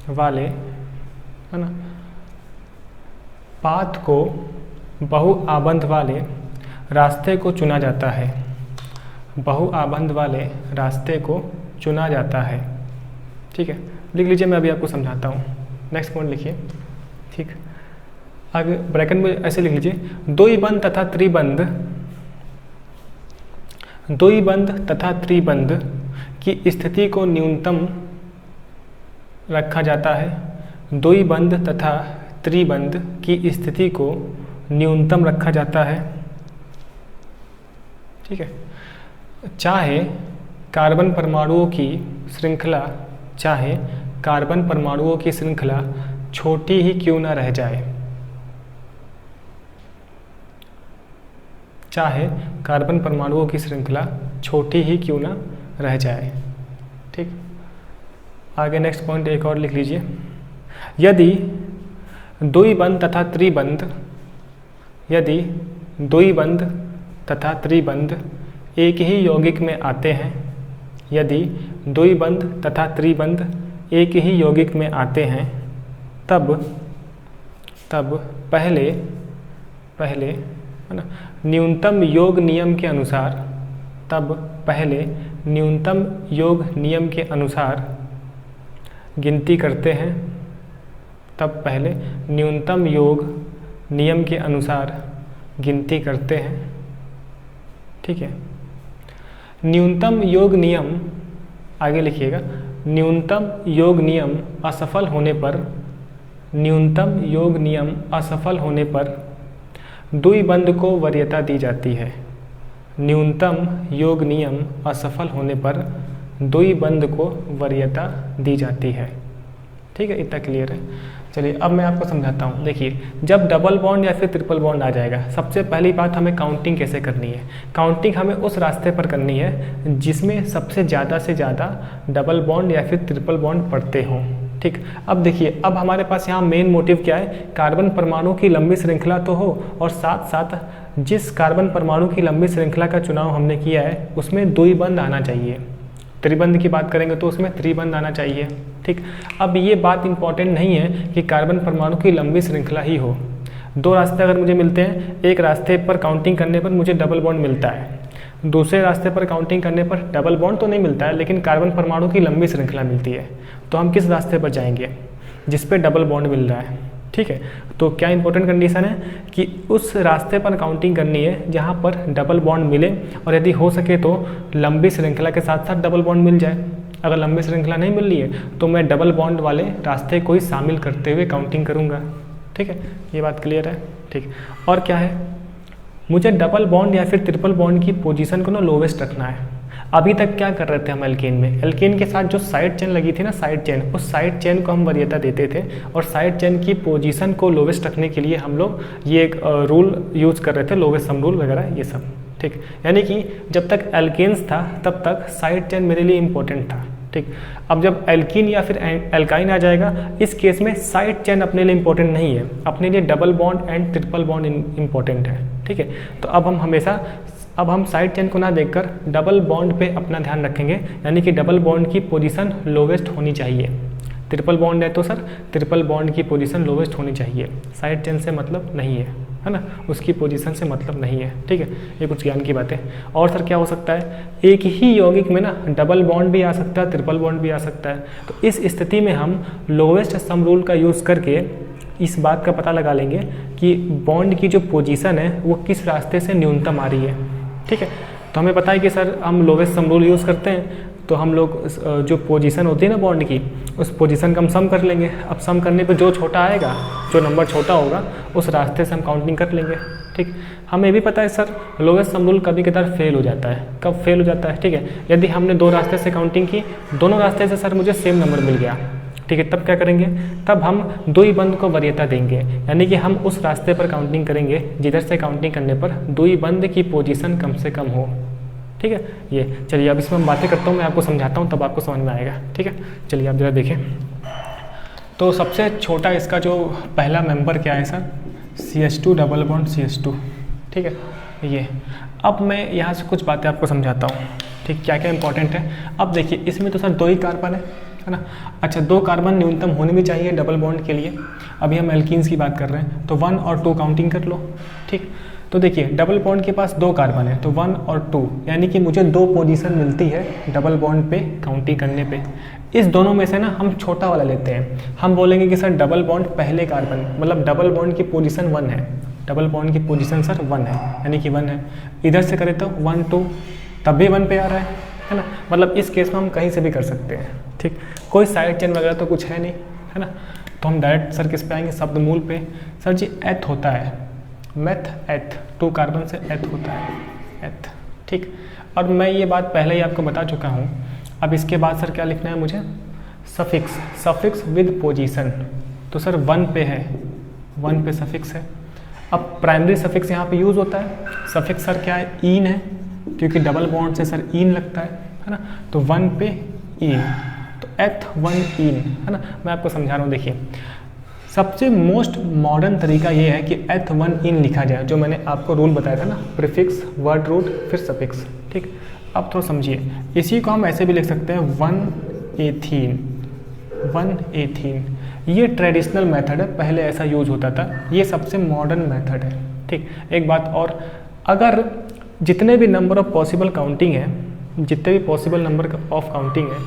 वाले, है ना, पाथ को, बहुआबंध वाले रास्ते को चुना जाता है, बहुआबंध वाले रास्ते को चुना जाता है। ठीक है, लिख लीजिए, मैं अभी आपको समझाता हूँ। नेक्स्ट पॉइंट लिखिए। ठीक, आगे ब्रैकेट में ऐसे लिख लीजिए, द्विबंध तथा त्रिबंध, द्विबंध तथा त्रिबंध की स्थिति को न्यूनतम रखा जाता है, द्विबंध तथा त्रिबंध की स्थिति को न्यूनतम रखा जाता है। ठीक है, चाहे कार्बन परमाणुओं की श्रृंखला, चाहे कार्बन परमाणुओं की श्रृंखला छोटी ही क्यों न रह जाए, चाहे कार्बन परमाणुओं की श्रृंखला छोटी ही क्यों न रह जाए। ठीक, आगे नेक्स्ट पॉइंट एक और लिख लीजिए, यदि द्विबंध तथा त्रिबंध, यदि द्विबंध तथा त्रिबंध एक ही यौगिक में आते हैं, यदि द्विबंध तथा त्रिबंध एक ही यौगिक में आते हैं, तब पहले है ना, न्यूनतम योग नियम के अनुसार, तब पहले न्यूनतम योग नियम के अनुसार गिनती करते हैं, तब पहले न्यूनतम योग नियम के अनुसार गिनती करते हैं। ठीक है, न्यूनतम योग नियम, आगे लिखिएगा, न्यूनतम योग नियम असफल होने पर, न्यूनतम योग नियम असफल होने पर द्विबंध को वरीयता दी जाती है, न्यूनतम योग नियम असफल होने पर द्विबंध को वरीयता दी जाती है। ठीक है, इतना क्लियर है। चलिए अब मैं आपको समझाता हूँ। देखिए, जब डबल बॉन्ड या फिर ट्रिपल बॉन्ड आ जाएगा, सबसे पहली बात हमें काउंटिंग कैसे करनी है। काउंटिंग हमें उस रास्ते पर करनी है जिसमें सबसे ज़्यादा से ज़्यादा डबल बॉन्ड या फिर ट्रिपल बॉन्ड पड़ते हों। ठीक, अब देखिए, अब हमारे पास यहाँ मेन मोटिव क्या है, कार्बन परमाणु की लंबी श्रृंखला तो हो, और साथ साथ जिस कार्बन परमाणु की लंबी श्रृंखला का चुनाव हमने किया है उसमें द्विबंध आना चाहिए। त्रिबंध की बात करेंगे तो उसमें त्रिबंध आना चाहिए। ठीक, अब ये बात इंपॉर्टेंट नहीं है कि कार्बन परमाणु की लंबी श्रृंखला ही हो। दो रास्ते अगर मुझे मिलते हैं, एक रास्ते पर काउंटिंग करने पर मुझे डबल बॉन्ड मिलता है, दूसरे रास्ते पर काउंटिंग करने पर डबल बॉन्ड तो नहीं मिलता है लेकिन कार्बन परमाणु की लंबी श्रृंखला मिलती है, तो हम किस रास्ते पर जाएंगे, जिस पे डबल बॉन्ड मिल रहा है। ठीक है, तो क्या इंपॉर्टेंट कंडीशन है कि उस रास्ते पर काउंटिंग करनी है जहाँ पर डबल बॉन्ड मिले, और यदि हो सके तो लंबी श्रृंखला के साथ साथ डबल बॉन्ड मिल जाए। अगर लंबी श्रृंखला नहीं मिल रही है तो मैं डबल बॉन्ड वाले रास्ते को ही शामिल करते हुए काउंटिंग करूँगा। ठीक है, ये बात क्लियर है। ठीक, और क्या है, मुझे डबल बॉन्ड या फिर ट्रिपल बॉन्ड की पोजीशन को ना लोवेस्ट रखना है। अभी तक क्या कर रहे थे हम एल्केन में, एल्केन के साथ जो साइड चेन लगी थी ना, साइड चेन, उस साइड चेन को हम वरीयता देते थे, और साइड चेन की पोजीशन को लोवेस्ट रखने के लिए हम लोग ये एक रूल यूज़ कर रहे थे, लोवेस्ट सम रूल वगैरह ये सब। ठीक, यानी कि जब तक एल्केन्स था तब तक साइड चेन मेरे लिए इंपॉर्टेंट था। ठीक, अब जब एल्कीन या फिर एल्काइन आ जाएगा, इस केस में साइड चेन अपने लिए इंपॉर्टेंट नहीं है, अपने लिए double bond and triple bond important है। ठीक है, तो अब हम साइड चेन को ना देखकर डबल बॉन्ड पे अपना ध्यान रखेंगे, यानी कि डबल बॉन्ड की पोजीशन लोवेस्ट होनी चाहिए। ट्रिपल बॉन्ड है तो सर ट्रिपल बॉन्ड की पोजीशन लोवेस्ट होनी चाहिए, साइड चेन से मतलब नहीं है ना, उसकी पोजीशन से मतलब नहीं है। ठीक है, ये कुछ ज्ञान की बातें। और सर क्या हो सकता है, एक ही यौगिक में ना डबल बॉन्ड भी आ सकता है, ट्रिपल बॉन्ड भी आ सकता है, तो इस स्थिति में हम लोवेस्ट सम रूल का यूज़ करके इस बात का पता लगा लेंगे कि बॉन्ड की जो पोजीशन है वो किस रास्ते से न्यूनतम आ रही है। ठीक है, तो हमें पता है कि सर हम लोवेस्ट सम रूल यूज़ करते हैं, तो हम लोग जो पोजीशन होती है ना बॉन्ड की, उस पोजीशन का हम सम कर लेंगे। अब सम करने पे जो छोटा आएगा, जो नंबर छोटा होगा, उस रास्ते से हम काउंटिंग कर लेंगे। ठीक, हमें भी पता है सर लोवेस्ट सम रूल कभी कभार फेल हो जाता है। कब फेल हो जाता है? ठीक है, यदि हमने 2 रास्ते से काउंटिंग की, दोनों रास्ते से सर मुझे सेम नंबर मिल गया, ठीक है, तब क्या करेंगे? तब हम दो ही बंद को वरीयता देंगे, यानी कि हम उस रास्ते पर काउंटिंग करेंगे जिधर से काउंटिंग करने पर दो ही बंद की पोजीशन कम से कम हो। ठीक है, ये चलिए अब इसमें हम बातें करता हूँ, मैं आपको समझाता हूँ तब आपको समझ में आएगा। ठीक है, चलिए आप जरा देखें। तो सबसे छोटा इसका जो पहला मेंबर क्या है sir? CH2 double bond CH2। ठीक है, ये अब मैं यहाँ से कुछ बातें आपको समझाता हूँ। ठीक, क्या क्या इंपॉर्टेंट है। अब देखिए इसमें तो सर 2 ही कार्बन है ना। अच्छा, 2 कार्बन न्यूनतम होने भी चाहिए डबल बॉन्ड के लिए। अभी हम एल्कीन्स की बात कर रहे हैं, तो 1 और 2 काउंटिंग कर लो। ठीक, तो देखिए डबल बॉन्ड के पास 2 कार्बन है, तो 1 और 2, यानी कि मुझे 2 पोजीशन मिलती है डबल बॉन्ड पे काउंटिंग करने पे। इस दोनों में से ना हम छोटा वाला लेते हैं। हम बोलेंगे कि सर डबल बॉन्ड पहले कार्बन, मतलब डबल बॉन्ड की पोजीशन 1 है, डबल बॉन्ड की पोजीशन सर 1 है, यानी कि 1 है। इधर से करें तो 1 2, तब भी 1 पे आ रहा है ना। मतलब इस केस में हम कहीं से भी कर सकते हैं। ठीक, कोई साइड चेन वगैरह तो कुछ है नहीं, है ना। तो हम डायरेक्ट सर किस पे आएंगे? शब्द मूल पे। सर जी एथ होता है, मेथ एथ, 2 कार्बन से एथ होता है, एथ। ठीक, और मैं ये बात पहले ही आपको बता चुका हूँ। अब इसके बाद सर क्या लिखना है मुझे? Suffix, suffix with position. तो सर 1 पे है, 1 पे सफिक्स है। अब प्राइमरी सफिक्स यहाँ पे यूज़ होता है। सफिक्स सर क्या है? ईन है, क्योंकि डबल बॉन्ड से सर ईन लगता है ना। तो 1 पे ईन, तो एथ 1 ईन, है ना। मैं आपको समझा रहा हूँ। देखिए सबसे मोस्ट मॉडर्न तरीका ये है कि एथ 1 इन लिखा जाए, जो मैंने आपको रूल बताया था ना, प्रीफिक्स, वर्ड रूट, फिर सफिक्स। ठीक, अब थोड़ा समझिए, इसी को हम ऐसे भी लिख सकते हैं 1 एथीन, 1 एथीन। ये ट्रेडिशनल मेथड है, पहले ऐसा यूज होता था, ये सबसे मॉडर्न मेथड है। ठीक, एक बात और, अगर जितने भी नंबर ऑफ पॉसिबल काउंटिंग है, जितने भी पॉसिबल नंबर ऑफ काउंटिंग है,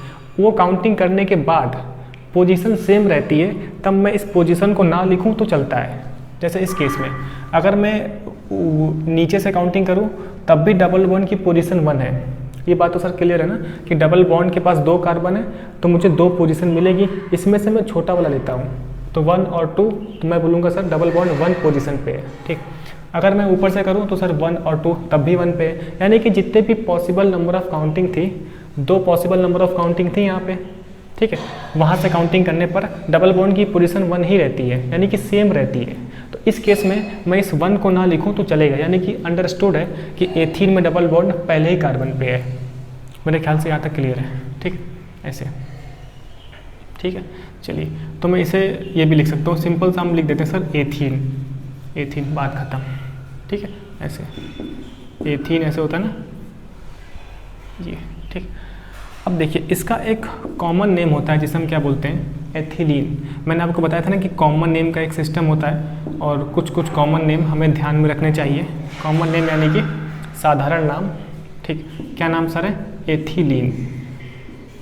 वो काउंटिंग करने के बाद पोजीशन सेम रहती है, तब मैं इस पोजीशन को ना लिखूं तो चलता है। जैसे इस केस में अगर मैं नीचे से काउंटिंग करूं तब भी डबल बॉन्ड की पोजीशन 1 है। ये बात तो सर क्लियर है ना, कि डबल बॉन्ड के पास 2 कार्बन है तो मुझे 2 पोजीशन मिलेगी, इसमें से मैं छोटा वाला लेता हूँ, तो 1 और 2, तो मैं बोलूँगा सर डबल बॉन्ड 1 पोजीशन पे है। ठीक, अगर मैं ऊपर से करूँ तो सर 1 और 2 तब भी 1 पे है, यानी कि जितने भी पॉसिबल नंबर ऑफ काउंटिंग थी, 2 पॉसिबल नंबर ऑफ काउंटिंग थी यहाँ पे। ठीक है, वहाँ से काउंटिंग करने पर डबल बॉन्ड की पोजीशन 1 ही रहती है, यानी कि सेम रहती है। तो इस केस में मैं इस 1 को ना लिखूँ तो चलेगा, यानी कि अंडरस्टूड है कि एथीन में डबल बॉन्ड पहले ही कार्बन पे है। मेरे ख्याल से यहाँ तक क्लियर है। ठीक, ऐसे। ठीक है, चलिए तो मैं इसे ये भी लिख सकता हूँ, सिंपल सा हम लिख देते हैं सर एथीन, एथीन, बात खत्म। ठीक है, ऐसे एथीन ऐसे होता है ना जी। ठीक, अब देखिए इसका एक कॉमन नेम होता है जिसे हम क्या बोलते हैं? एथिलीन। मैंने आपको बताया था ना कि कॉमन नेम का एक सिस्टम होता है, और कुछ कुछ कॉमन नेम हमें ध्यान में रखने चाहिए। कॉमन नेम यानी कि साधारण नाम। ठीक, क्या नाम सर है? Ethylene,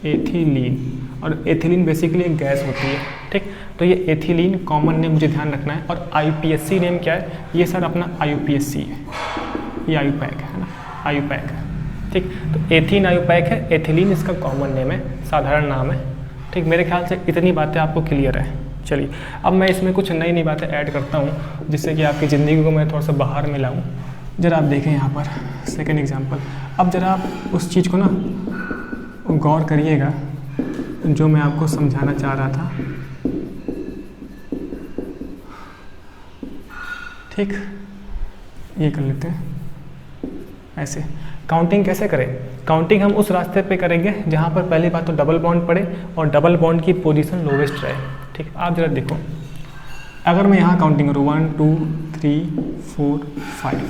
ethylene. और एथिलीन बेसिकली एक गैस होती है। ठीक, तो ये एथिलीन कॉमन नेम मुझे ध्यान रखना है। और IUPAC नेम क्या है? ये सर अपना IUPAC है, ये IUPAC है ना, IUPAC है। ठीक, तो एथीन IUPAC है, एथिलीन इसका कॉमन नेम है, साधारण नाम है। ठीक, मेरे ख्याल से इतनी बातें आपको क्लियर है। चलिए अब मैं इसमें कुछ नई नई बातें ऐड करता हूँ, जिससे कि आपकी ज़िंदगी को मैं थोड़ा सा बाहर में लाऊँ। जरा आप देखें यहाँ पर सेकेंड एग्जाम्पल। अब जरा आप उस चीज़ को ना गौर करिएगा जो मैं आपको समझाना चाह रहा था। ठीक, ये कर लेते हैं ऐसे। काउंटिंग कैसे करें? काउंटिंग हम उस रास्ते पे करेंगे जहाँ पर पहली बात तो डबल बॉन्ड पड़े और डबल बॉन्ड की पोजीशन लोवेस्ट रहे। ठीक, आप जरा देखो, अगर मैं यहाँ काउंटिंग करूँ 1 2 3 4 5,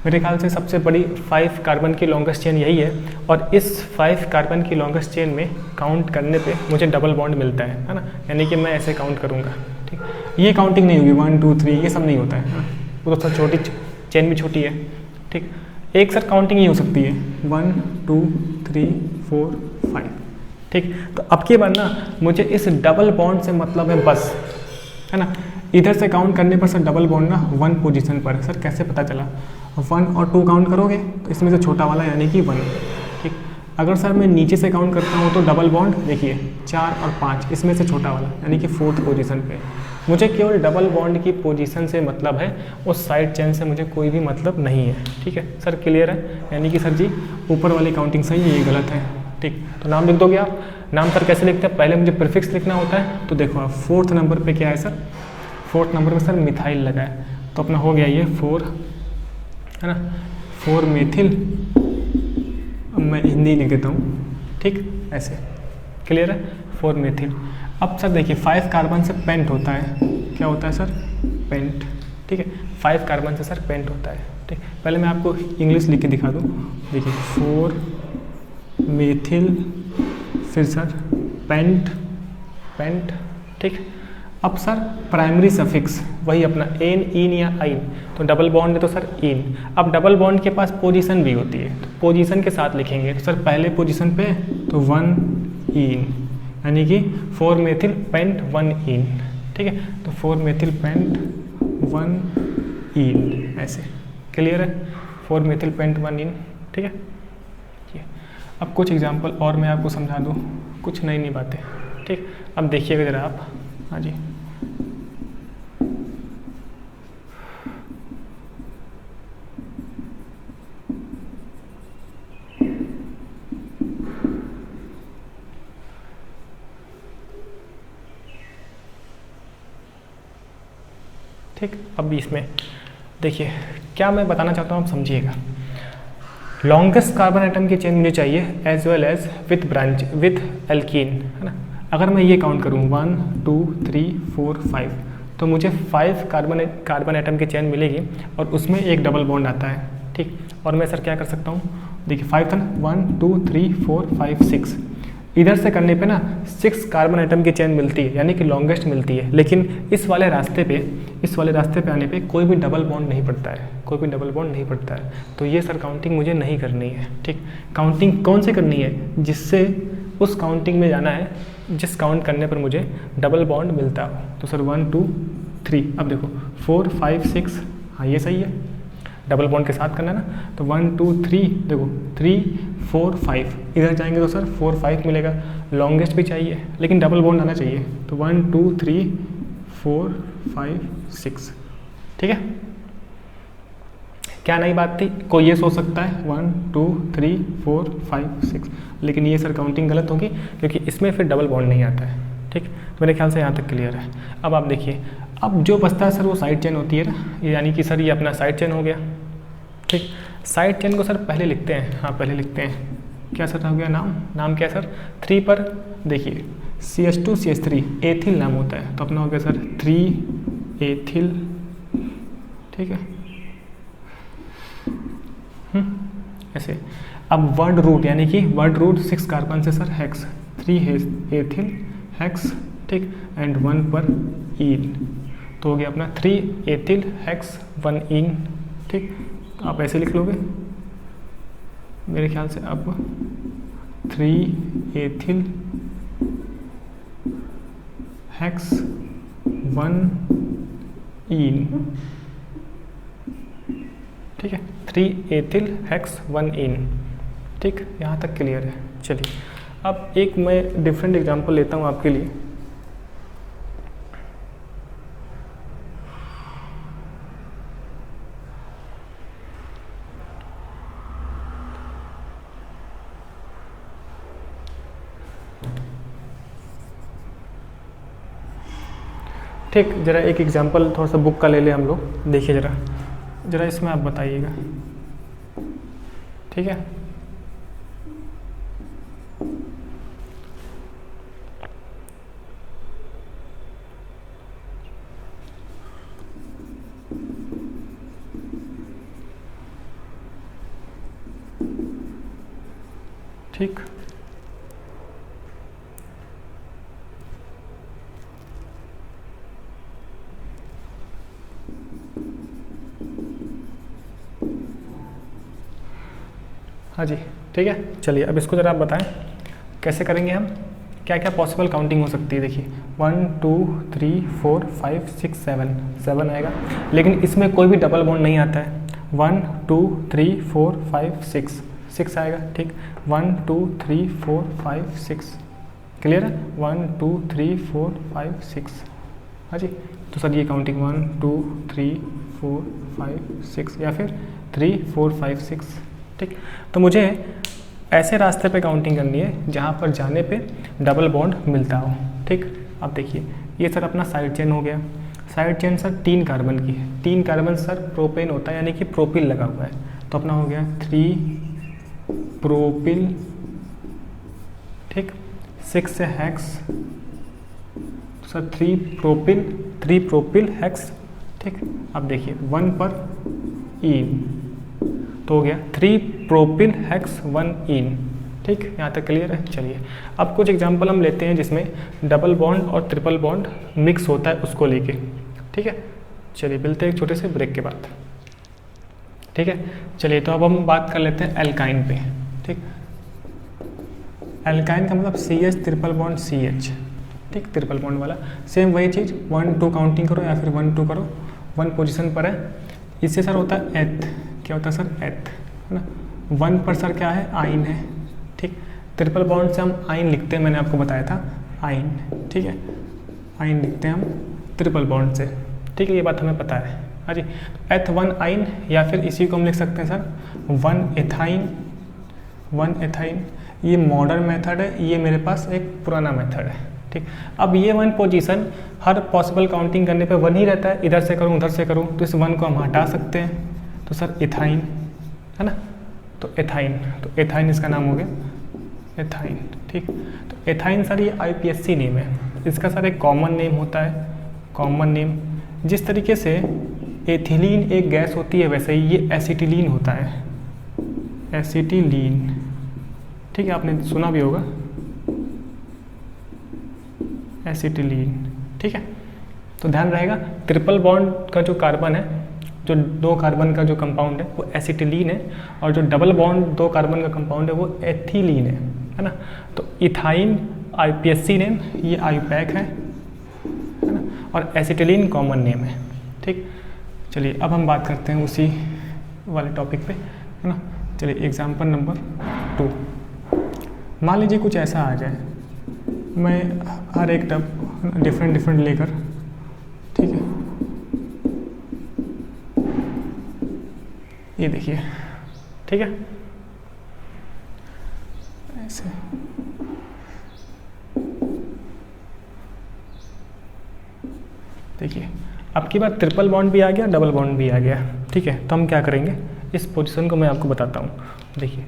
मेरे ख्याल से सबसे बड़ी 5 कार्बन की लॉन्गेस्ट चेन यही है, और इस 5 कार्बन की लॉन्गेस्ट चेन में काउंट करने पे मुझे डबल बॉन्ड मिलता है ना, यानी कि मैं ऐसे काउंट करूँगा। ठीक, ये काउंटिंग नहीं होगी 1 2 3, ये सब नहीं होता है ना, वो तो सर छोटी चेन भी छोटी है। ठीक, एक सर काउंटिंग ही हो सकती है 1 2 3 4 5। ठीक, तो अब की बार ना मुझे इस डबल बॉन्ड से मतलब है बस, है ना। इधर से काउंट करने पर सर डबल बॉन्ड ना 1 पोजीशन पर। सर कैसे पता चला? 1 और 2 काउंट करोगे तो इसमें से छोटा वाला यानी कि 1। ठीक, अगर सर मैं नीचे से काउंट करता हूँ तो डबल बॉन्ड देखिए 4 और 5, इसमें से छोटा वाला यानी कि 4th पोजीशन पे। मुझे केवल डबल बॉन्ड की पोजीशन से मतलब है, उस साइड चेन से मुझे कोई भी मतलब नहीं है। ठीक है सर, क्लियर है? यानी कि सर जी ऊपर वाली काउंटिंग सही है, ये गलत है। ठीक, तो नाम लिख दोगे आप। नाम सर कैसे लिखते हैं? पहले मुझे प्रीफिक्स लिखना होता है, तो देखो आप 4th नंबर पे क्या है सर? 4th नंबर पे सर मिथाइल लगा है, तो अपना हो गया ये 4, है ना, 4 मेथिल। अब मैं हिंदी लिख देता हूँ, ठीक, ऐसे, क्लियर है? 4 मेथिल। अब सर देखिए 5 कार्बन से पेंट होता है, क्या होता है सर? पेंट। ठीक है, 5 कार्बन से सर पेंट होता है। ठीक, पहले मैं आपको इंग्लिश लिख के दिखा दूँ। देखिए 4 मेथिल, फिर सर पेंट, पेंट। ठीक, अब सर प्राइमरी सफिक्स वही अपना एन, इन या आइन, तो डबल बॉन्ड है तो सर इन। अब डबल बॉन्ड के पास पोजीशन भी होती है, तो पोजीशन के साथ लिखेंगे, तो सर पहले पोजीशन पे तो 1 इन, यानी कि 4 मेथिल पेंट 1 इन। ठीक है, तो 4 मेथिल पेंट 1 इन, ऐसे, क्लियर है? 4 मेथिल पेंट 1 इन। ठीक है, अब कुछ एग्जांपल और मैं आपको समझा दूँ, कुछ नई नई बातें। ठीक, अब देखिएगा ज़रा आप। हाँ जी, ठीक, अब इसमें देखिए क्या मैं बताना चाहता हूँ, आप समझिएगा। लॉन्गेस्ट कार्बन आइटम की चेन मुझे चाहिए as well as with branch with alkene, है ना। अगर मैं ये काउंट करूँ 1 2 3 4 5, तो मुझे 5 कार्बन आइटम की चेन मिलेगी और उसमें एक डबल बॉन्ड आता है। ठीक, और मैं सर क्या कर सकता हूँ, देखिए 5 था ना, 1 2 3 4 5 6, इधर से करने पे ना 6 कार्बन आइटम की चेन मिलती है, यानी कि लॉन्गेस्ट मिलती है। लेकिन इस वाले रास्ते पे आने पे कोई भी डबल बॉन्ड नहीं पड़ता है, कोई भी डबल बॉन्ड नहीं पड़ता है। तो ये सर काउंटिंग मुझे नहीं करनी है। ठीक, काउंटिंग कौन से करनी है? जिससे उस काउंटिंग में जाना है जिस काउंट करने पर मुझे डबल बॉन्ड मिलता हो। तो सर 1 2 3, अब देखो 4 5 6, हाँ ये सही है, डबल बॉन्ड के साथ करना है ना। तो 1 2 3, देखो 3 4 5, इधर जाएंगे तो सर 4 5 मिलेगा। लॉन्गेस्ट भी चाहिए लेकिन डबल बॉन्ड आना चाहिए, तो 1 2 3 4 5 6। ठीक है, क्या नई बात थी? कोई ये सोच सकता है 1 2 3 4 5 6, लेकिन ये सर काउंटिंग गलत होगी क्योंकि इसमें फिर डबल बॉन्ड नहीं आता है। ठीक, मेरे ख्याल से यहाँ तक क्लियर है। अब आप देखिए, अब जो बचता है सर वो साइड चेन होती है ना, यानी कि सर ये अपना साइड चेन हो गया। ठीक, साइड चेन को सर पहले लिखते हैं, हाँ पहले लिखते हैं। क्या सर हो गया नाम क्या है सर? 3 पर देखिए CH2 CH3 एथिल नाम होता है, तो अपना हो गया सर 3 एथिल। ठीक है, ऐसे। अब वर्ड रूट, यानी कि वर्ड रूट 6 कार्बन से सर हेक्स, 3 एथिल हेक्स। ठीक, एंड 1 पर इन, तो हो गया अपना 3 एथिल हेक्स 1 इन। ठीक, आप ऐसे लिख लोगे मेरे ख्याल से। अब 3 एथिल हेक्स 1 इन। ठीक है, 3 एथिल हेक्स 1 इन। ठीक, यहाँ तक क्लियर है। चलिए अब एक मैं डिफरेंट एग्जांपल लेता हूँ आपके लिए। ठीक, ज़रा एक एग्जांपल थोड़ा सा बुक का ले ले हम लोग। देखिए ज़रा इसमें आप बताइएगा। ठीक है, ठीक, हाँ जी, ठीक है। चलिए अब इसको ज़रा आप बताएं कैसे करेंगे हम, क्या क्या पॉसिबल काउंटिंग हो सकती है। देखिए 1 2 3 4 5 6 7 आएगा, लेकिन इसमें कोई भी डबल बॉन्ड नहीं आता है। 1 2 3 4 5 6 आएगा। ठीक, 1 2 3 4 5 6, क्लियर है? 1 2 3 4 5 6, हाँ जी, तो सर ये काउंटिंग 1 2 3 4 5 6 या फिर 3 4 5 6, ठीक। तो मुझे ऐसे रास्ते पे काउंटिंग करनी है जहाँ पर जाने पे डबल बॉन्ड मिलता हो, ठीक। अब देखिए ये सर अपना साइड चेन हो गया। साइड चेन सर 3 कार्बन की है, 3 कार्बन सर प्रोपेन होता है, यानी कि प्रोपिल लगा हुआ है, तो अपना हो गया 3 प्रोपिल, ठीक। 6 से हेक्स, सर 3 प्रोपिल हेक्स, ठीक। अब देखिए 1 पर इन, तो हो गया 3 प्रोपिल हेक्स 1 इन, ठीक। यहाँ तक क्लियर है। चलिए अब कुछ एग्जांपल हम लेते हैं जिसमें डबल बॉन्ड और ट्रिपल बॉन्ड मिक्स होता है, उसको लेके, ठीक है। चलिए मिलते हैं एक छोटे से ब्रेक के बाद, ठीक है। चलिए तो अब हम बात कर लेते हैं एल्काइन पे, ठीक। एल्काइन का मतलब CH ट्रिपल बॉन्ड CH, ठीक, ट्रिपल बॉन्ड वाला। सेम वही चीज़ 1 2 काउंटिंग करो या फिर 1 2 करो, 1 पोजीशन पर है। इससे सर होता है एथ, क्या होता है सर एथ, है ना। 1 पर सर क्या है आइन है, ठीक। ट्रिपल बॉन्ड से हम आइन लिखते हैं, मैंने आपको बताया था आइन, ठीक है। आइन लिखते हैं हम ट्रिपल बॉन्ड से, ठीक है, ये बात हमें पता है। हाँ जी, H1 आइन या फिर इसी को हम लिख सकते हैं सर 1 एथाइन, 1 एथाइन। ये मॉडर्न मेथड है, ये मेरे पास एक पुराना मेथड है, ठीक। अब ये 1 पोजीशन हर पॉसिबल काउंटिंग करने पे 1 ही रहता है, इधर से करूँ उधर से करूँ, तो इस 1 को हम हटा सकते हैं, तो सर एथाइन, है ना। तो एथाइन, तो एथाइन इसका नाम हो गया एथाइन, ठीक। तो एथाइन सर ये IPSC नेम है, इसका सर एक कॉमन नेम होता है, कॉमन नेम। जिस तरीके से एथिलीन एक गैस होती है वैसे ही ये एसिटिलीन होता है, एसिटिलीन, ठीक है, आपने सुना भी होगा एसिटिलीन, ठीक है। तो ध्यान रहेगा ट्रिपल बॉन्ड का जो कार्बन है, जो 2 कार्बन का जो कंपाउंड है वो एसिटिलीन है, और जो डबल बॉन्ड 2 कार्बन का कंपाउंड है वो एथिलीन है ना। तो इथाइन IPSC नेम, ये आईपैक है ना, और एसिटिलीन कॉमन नेम है, ठीक। चलिए अब हम बात करते हैं उसी वाले टॉपिक पे, है ना। चलिए एग्जाम्पल नंबर 2, मान लीजिए कुछ ऐसा आ जाए, मैं हर एक टब डिफरेंट लेकर, ठीक है, ये देखिए, ठीक है, ऐसे देखिए अब की बार ट्रिपल बॉन्ड भी आ गया, डबल बॉन्ड भी आ गया, ठीक है। तो हम क्या करेंगे, इस पोजीशन को मैं आपको बताता हूँ। देखिए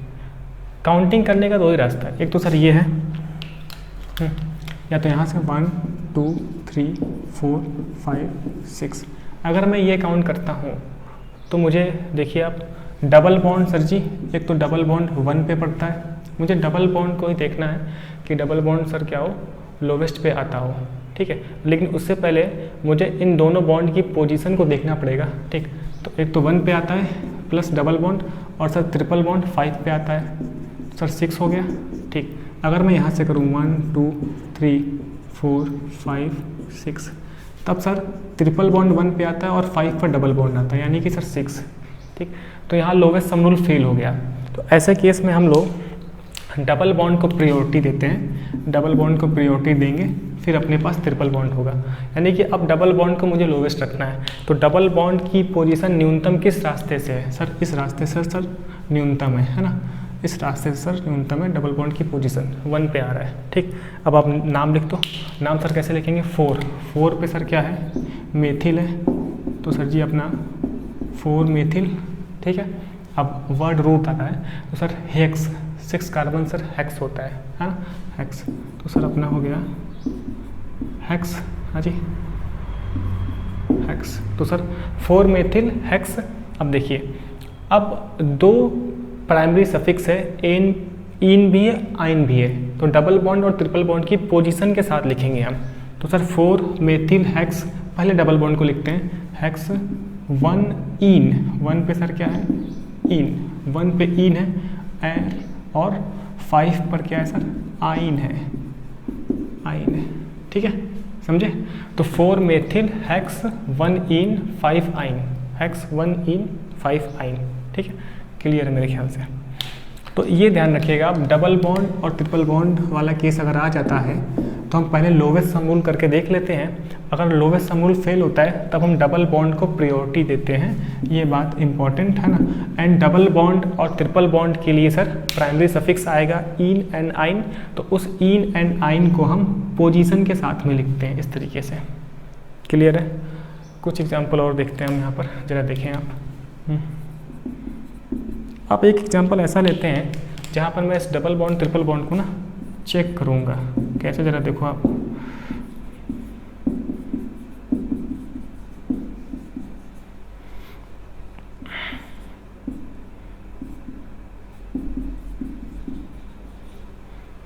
काउंटिंग करने का 2 ही रास्ता है, एक तो सर ये है, या तो यहाँ से 1 2 3 4 5 6, अगर मैं ये काउंट करता हूँ तो मुझे देखिए आप डबल बॉन्ड सर जी, एक तो डबल बॉन्ड 1 पे पड़ता है, मुझे डबल बॉन्ड को ही देखना है कि डबल बॉन्ड सर क्या हो, लोवेस्ट पे आता हो, ठीक है। लेकिन उससे पहले मुझे इन दोनों बॉन्ड की पोजीशन को देखना पड़ेगा, ठीक। तो एक तो 1 पे आता है प्लस डबल बॉन्ड, और सर ट्रिपल बॉन्ड 5 पे आता है, सर 6 हो गया, ठीक। अगर मैं यहाँ से करूँ 1 2 3 4 5 6, तब सर ट्रिपल बॉन्ड 1 पे आता है और 5 पर डबल बॉन्ड आता है, यानी कि सर 6, ठीक। तो यहाँ लोवेस्ट सम रूल फेल हो गया। तो ऐसे केस में हम लोग डबल बॉन्ड को प्रायोरिटी देते हैं, डबल बॉन्ड को प्रायोरिटी देंगे, फिर अपने पास ट्रिपल बॉन्ड होगा, यानी कि अब डबल बॉन्ड को मुझे लोवेस्ट रखना है। तो डबल बॉन्ड की पोजीशन न्यूनतम किस रास्ते से है सर, इस रास्ते से सर न्यूनतम है ना, इस रास्ते से सर न्यूनतम है, डबल बॉन्ड की पोजीशन 1 पे आ रहा है, ठीक। अब आप नाम लिख दो, नाम सर कैसे लिखेंगे, 4 पे सर क्या है, मेथिल है, तो सर जी अपना 4 मेथिल, ठीक है। अब वर्ड रूट आता है तो sir hex, 6 carbon sir hex होता है ना, हेक्स, तो सर अपना हो गया हेक्स, हाँ जी हेक्स, तो सर 4 मेथिल हेक्स। अब देखिए अब 2 प्राइमरी सफिक्स है, एन इन भी है आइन भी है, तो डबल बॉन्ड और ट्रिपल बॉन्ड की पोजीशन के साथ लिखेंगे हम। तो सर 4 मेथिल हेक्स, पहले डबल बॉन्ड को लिखते हैं, हेक्स 1 इन, 1 पे सर क्या है इन, 1 पे इन है, और 5 पर क्या है सर आइन है, आइन है, ठीक है, समझे। तो 4 मेथिल हेक्स 1 इन 5 आइन, हेक्स 1 इन 5 आइन, ठीक है, क्लियर है मेरे ख्याल से। तो ये ध्यान रखिएगा, आप डबल बॉन्ड और ट्रिपल बॉन्ड वाला केस अगर आ जाता है तो हम पहले लोवेस्ट सम रूल करके देख लेते हैं। अगर लोवेस्ट सम रूल फेल होता है तब हम डबल बॉन्ड को प्रायोरिटी देते हैं, ये बात इंपॉर्टेंट है ना। एंड डबल बॉन्ड और ट्रिपल बॉन्ड के लिए सर प्राइमरी सफिक्स आएगा इन एंड आइन, तो उस इन एंड आइन को हम पोजीशन के साथ में लिखते हैं इस तरीके से। क्लियर है? कुछ एग्जाम्पल और देखते हैं हम यहाँ पर, जरा देखें आप एक एग्जाम्पल ऐसा लेते हैं जहाँ पर मैं इस डबल बॉन्ड ट्रिपल बॉन्ड को ना चेक करूँगा। कैसे, ज़रा देखो आप।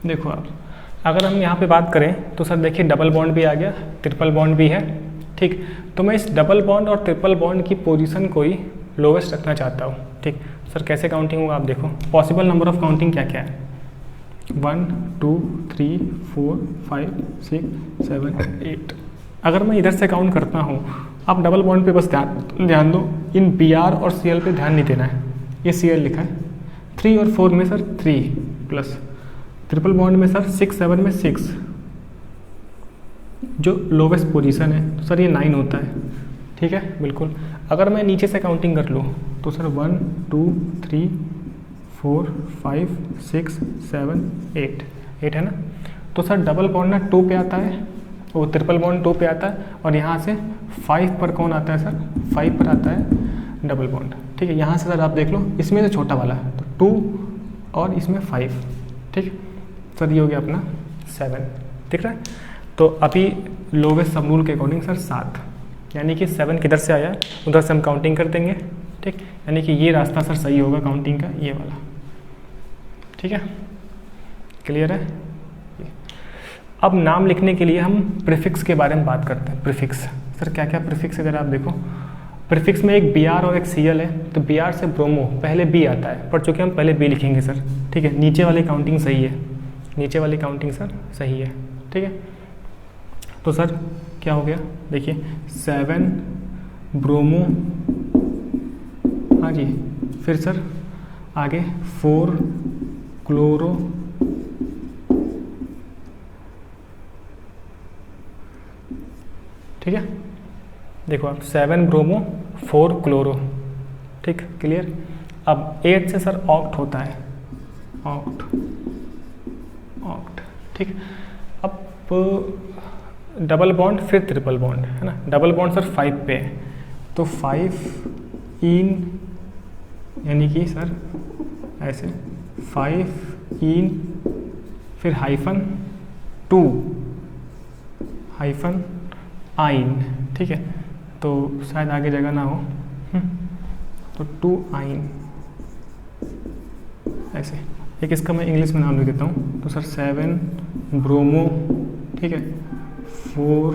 देखो आप, अगर हम यहाँ पे बात करें तो सर देखिए डबल बॉन्ड भी आ गया, ट्रिपल बॉन्ड भी है, ठीक। तो मैं इस डबल बॉन्ड और ट्रिपल बॉन्ड की पोजीशन को ही लोवेस्ट रखना चाहता हूँ, ठीक। सर कैसे काउंटिंग होगा आप देखो। पॉसिबल नंबर ऑफ काउंटिंग क्या क्या है? 1 2 3 4 5 6 7 8। अगर मैं इधर से काउंट करता हूँ, आप डबल बॉन्ड पे बस ध्यान दो, इन BR और CL पे ध्यान नहीं देना है। ये CL लिखा है। 3 और 4 में सर 3 प्लस, ट्रिपल बॉन्ड में सर 6 7 में 6, जो लोवेस्ट पोजीशन है तो सर ये 9 होता है, ठीक है, बिल्कुल। अगर मैं नीचे से काउंटिंग कर लूँ तो सर 1 2 3 4 5 6 7 8 है ना। तो सर डबल बॉन्ड ना 2 पे आता है, वो ट्रिपल बॉन्ड 2 पे आता है, और यहाँ से 5 पर कौन आता है सर? 5 पर आता है डबल बॉन्ड, ठीक है। यहाँ से सर आप देख लो, इसमें से छोटा वाला तो 2 और इसमें 5, ठीक। सर ये हो गया अपना 7, दिख रहा है। तो अभी लोवेस्ट सम रूल के अकॉर्डिंग सर 7, यानी कि 7 किधर से आया उधर से हम काउंटिंग कर देंगे, ठीक। यानी कि ये रास्ता सर सही होगा काउंटिंग का, ये वाला, ठीक है। क्लियर है? अब नाम लिखने के लिए हम प्रीफिक्स के बारे में बात करते हैं। प्रीफिक्स, सर क्या क्या प्रीफिक्स है, जरा आप देखो। प्रीफिक्स में एक BR और एक CL है, तो BR से ब्रोमो पहले B आता है, पर चूँकि हम पहले B लिखेंगे सर, ठीक है। नीचे वाली काउंटिंग सही है, नीचे वाली काउंटिंग सर सही है, ठीक है। तो सर क्या हो गया, देखिए 7 ब्रोमो, हाँ जी, फिर सर आगे 4 क्लोरो, ठीक है। देखो आप 7 ब्रोमो 4 क्लोरो, ठीक, क्लियर। अब 8 से सर ऑक्ट होता है, ऑक्ट, ठीक। अब डबल बॉन्ड फिर ट्रिपल बॉन्ड है ना। डबल बॉन्ड सर 5 पे है, तो 5 इन, यानी कि सर ऐसे 5 इन, फिर -2 हाइफन आइन, ठीक है। तो शायद आगे जगह ना हो, तो 2 आइन ऐसे। एक इसका मैं इंग्लिश में नाम लिख देता हूँ, तो सर 7 ब्रोमो, ठीक है, 4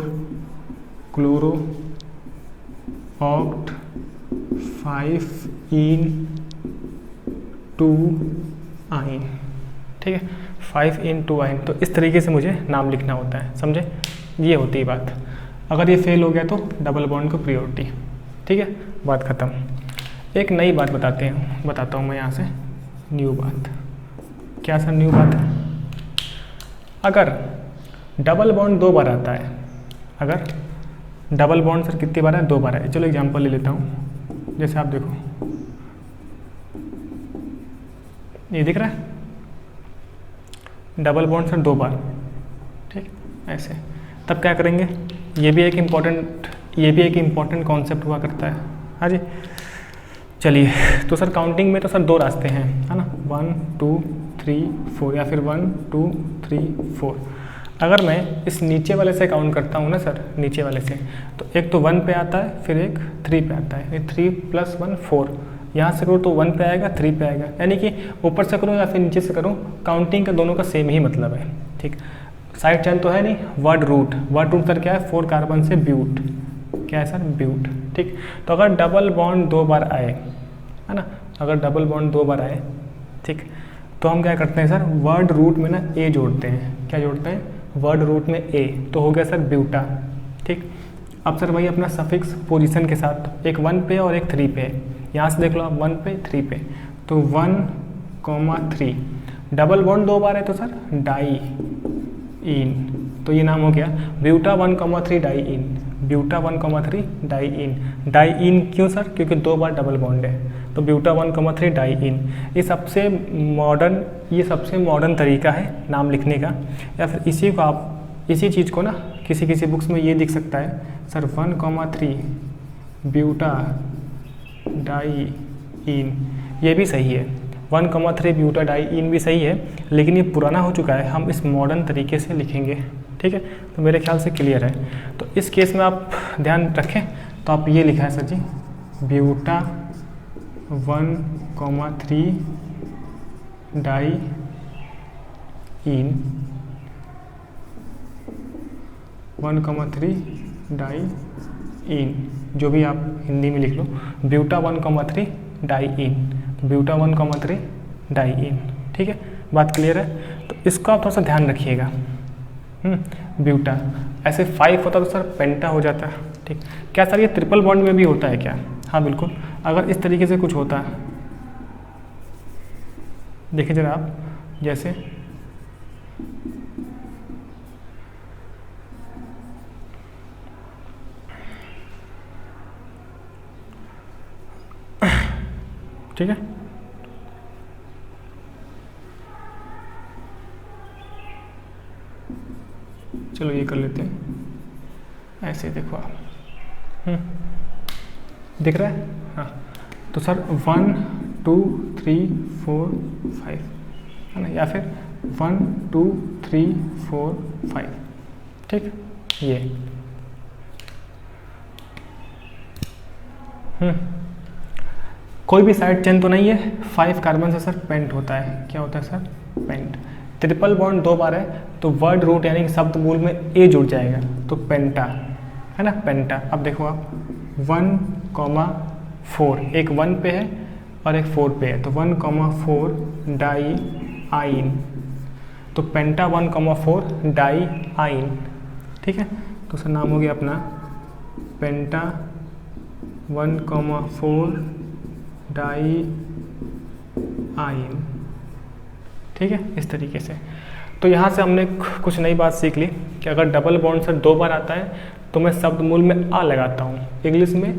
क्लोरो ऑक्ट, 5 इन 2 आइन, ठीक है, 5 इन 2 आइन। तो इस तरीके से मुझे नाम लिखना होता है, समझे? ये होती है बात। अगर ये फेल हो गया तो डबल बॉन्ड को प्रायोरिटी, ठीक है, बात ख़त्म। एक नई बात बताता हूँ मैं यहाँ से, न्यू बात। क्या सर न्यू बात है? अगर डबल बॉन्ड 2 बार आता है, अगर डबल बॉन्ड सर कितनी बार है? 2 बार है। चलो एग्जांपल ले लेता हूँ, जैसे आप देखो ये दिख रहा है, डबल बॉन्ड सर 2 बार, ठीक, ऐसे। तब क्या करेंगे? ये भी एक इम्पॉर्टेंट कॉन्सेप्ट हुआ करता है, हाँ जी। चलिए, तो सर काउंटिंग में तो सर 2 रास्ते हैं, है ना, 1 2 3 4, या फिर 1 2 3 4। अगर मैं इस नीचे वाले से काउंट करता हूँ ना सर, नीचे वाले से, तो एक तो 1 पे आता है, फिर एक 3 पे आता है। 3 + 1 4, यहाँ से करो तो 1 पे आएगा, 3 पे आएगा, यानी कि ऊपर से करो या फिर नीचे से करो, काउंटिंग का दोनों का सेम ही मतलब है, ठीक। साइड चेन तो है नहीं। वर्ड रूट सर क्या है? 4 कार्बन से ब्यूट, क्या है सर? ब्यूट, ठीक। तो अगर डबल बॉन्ड 2 बार आए, है ना, अगर डबल बॉन्ड 2 बार आए, ठीक, तो हम क्या करते हैं सर? वर्ड रूट में ना ए जोड़ते हैं। क्या जोड़ते हैं? वर्ड रूट में ए, तो हो गया सर ब्यूटा, ठीक। अब सर वही अपना सफिक्स पोजीशन के साथ, एक 1 पे और एक 3 पे है। यहाँ से देख लो आप 1 पे 3 पे, तो 1, 3। डबल बॉन्ड 2 बार है तो सर डाई इन, तो ये नाम हो गया buta 1,3 diene, buta 1,3 diene. Diene क्यों सर? क्योंकि 2 बार डबल बॉन्ड है, तो ब्यूटा 1,3 डाइईन। ये सबसे मॉडर्न तरीका है नाम लिखने का। या फिर इसी चीज़ को ना किसी बुक्स में ये दिख सकता है सर 1,3 ब्यूटा डाइईन, ये भी सही है, 1,3 ब्यूटा डाइईन भी सही है, लेकिन ये पुराना हो चुका है, हम इस मॉडर्न तरीके से लिखेंगे। ठीक है, तो मेरे ख्याल से क्लियर है। तो इस केस में आप ध्यान रखें तो आप ये लिखा है सर जी ब्यूटा 1,3 डाइईन, 1,3 डाइईन, जो भी आप हिंदी में लिख लो, ब्यूटा 1,3 डाइईन, ब्यूटा 1,3 डाइईन। ठीक है, बात क्लियर है। तो इसको आप थोड़ा सा ध्यान रखिएगा। ब्यूटा ऐसे 5 होता तो सर पेंटा हो जाता। ठीक, क्या सर ये ट्रिपल बॉन्ड में भी होता है क्या? हाँ बिल्कुल, अगर इस तरीके से कुछ होता, देखिए जरा आप, जैसे ठीक है, चलो ये कर लेते हैं, ऐसे देखो आप, दिख रहा है? हाँ, तो सर 1 2 3 4 5 है ना, या फिर 1 2 3 4 5। ठीक, ये कोई भी साइड चेन तो नहीं है, 5 कार्बन से सर पेंट होता है। क्या होता है सर? पेंट। ट्रिपल बॉन्ड 2 बार है तो वर्ड रूट यानी कि शब्द मूल में ए जुड़ जाएगा, तो पेंटा है ना, पेंटा। अब देखो आप 1,4, एक 1 पे है और एक 4 पे है, तो 1,4 डाइआइन, तो पेंटा 1,4 डाइआइन। ठीक है, तो सर नाम हो गया अपना पेंटा 1,4 डाइआइन। ठीक है, इस तरीके से। तो यहाँ से हमने कुछ नई बात सीख ली कि अगर डबल बॉन्ड सर 2 बार आता है तो मैं शब्द मूल में आ लगाता हूँ, इंग्लिश में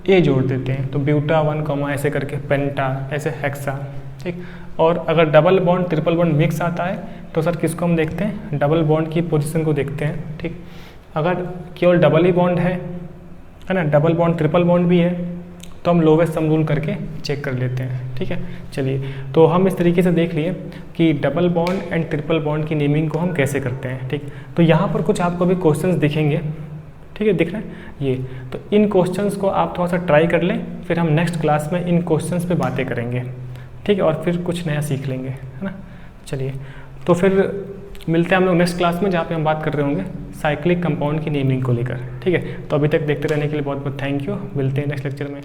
ए जोड़ देते हैं, तो ब्यूटा 1, ऐसे करके पेंटा, ऐसे हेक्सा। ठीक, और अगर double bond triple bond mix आता है तो सर किसको हम देखते हैं? डबल बॉन्ड की पोजीशन को देखते हैं। ठीक, अगर केवल डबल ही बॉन्ड है ना, डबल बॉन्ड ट्रिपल बॉन्ड भी है, तो हम लोवेस्ट सम रूल करके चेक कर लेते हैं। ठीक है, चलिए, तो हम इस तरीके से देख लिए कि double bond and triple bond की नेमिंग को हम कैसे करते हैं। ठीक, तो यहाँ पर कुछ आपको भी क्वेश्चंस दिखेंगे। ठीक है, दिख रहे हैं ये, तो इन क्वेश्चंस को आप थोड़ा सा ट्राई कर लें, फिर हम नेक्स्ट क्लास में इन क्वेश्चंस पे बातें करेंगे। ठीक है, और फिर कुछ नया सीख लेंगे, है ना। चलिए, तो फिर मिलते हैं हम लोग नेक्स्ट क्लास में, जहाँ पे हम बात कर रहे होंगे साइक्लिक कंपाउंड की नेमिंग को लेकर। ठीक है, तो अभी तक देखते रहने के लिए बहुत बहुत थैंक यू। मिलते हैं नेक्स्ट लेक्चर में।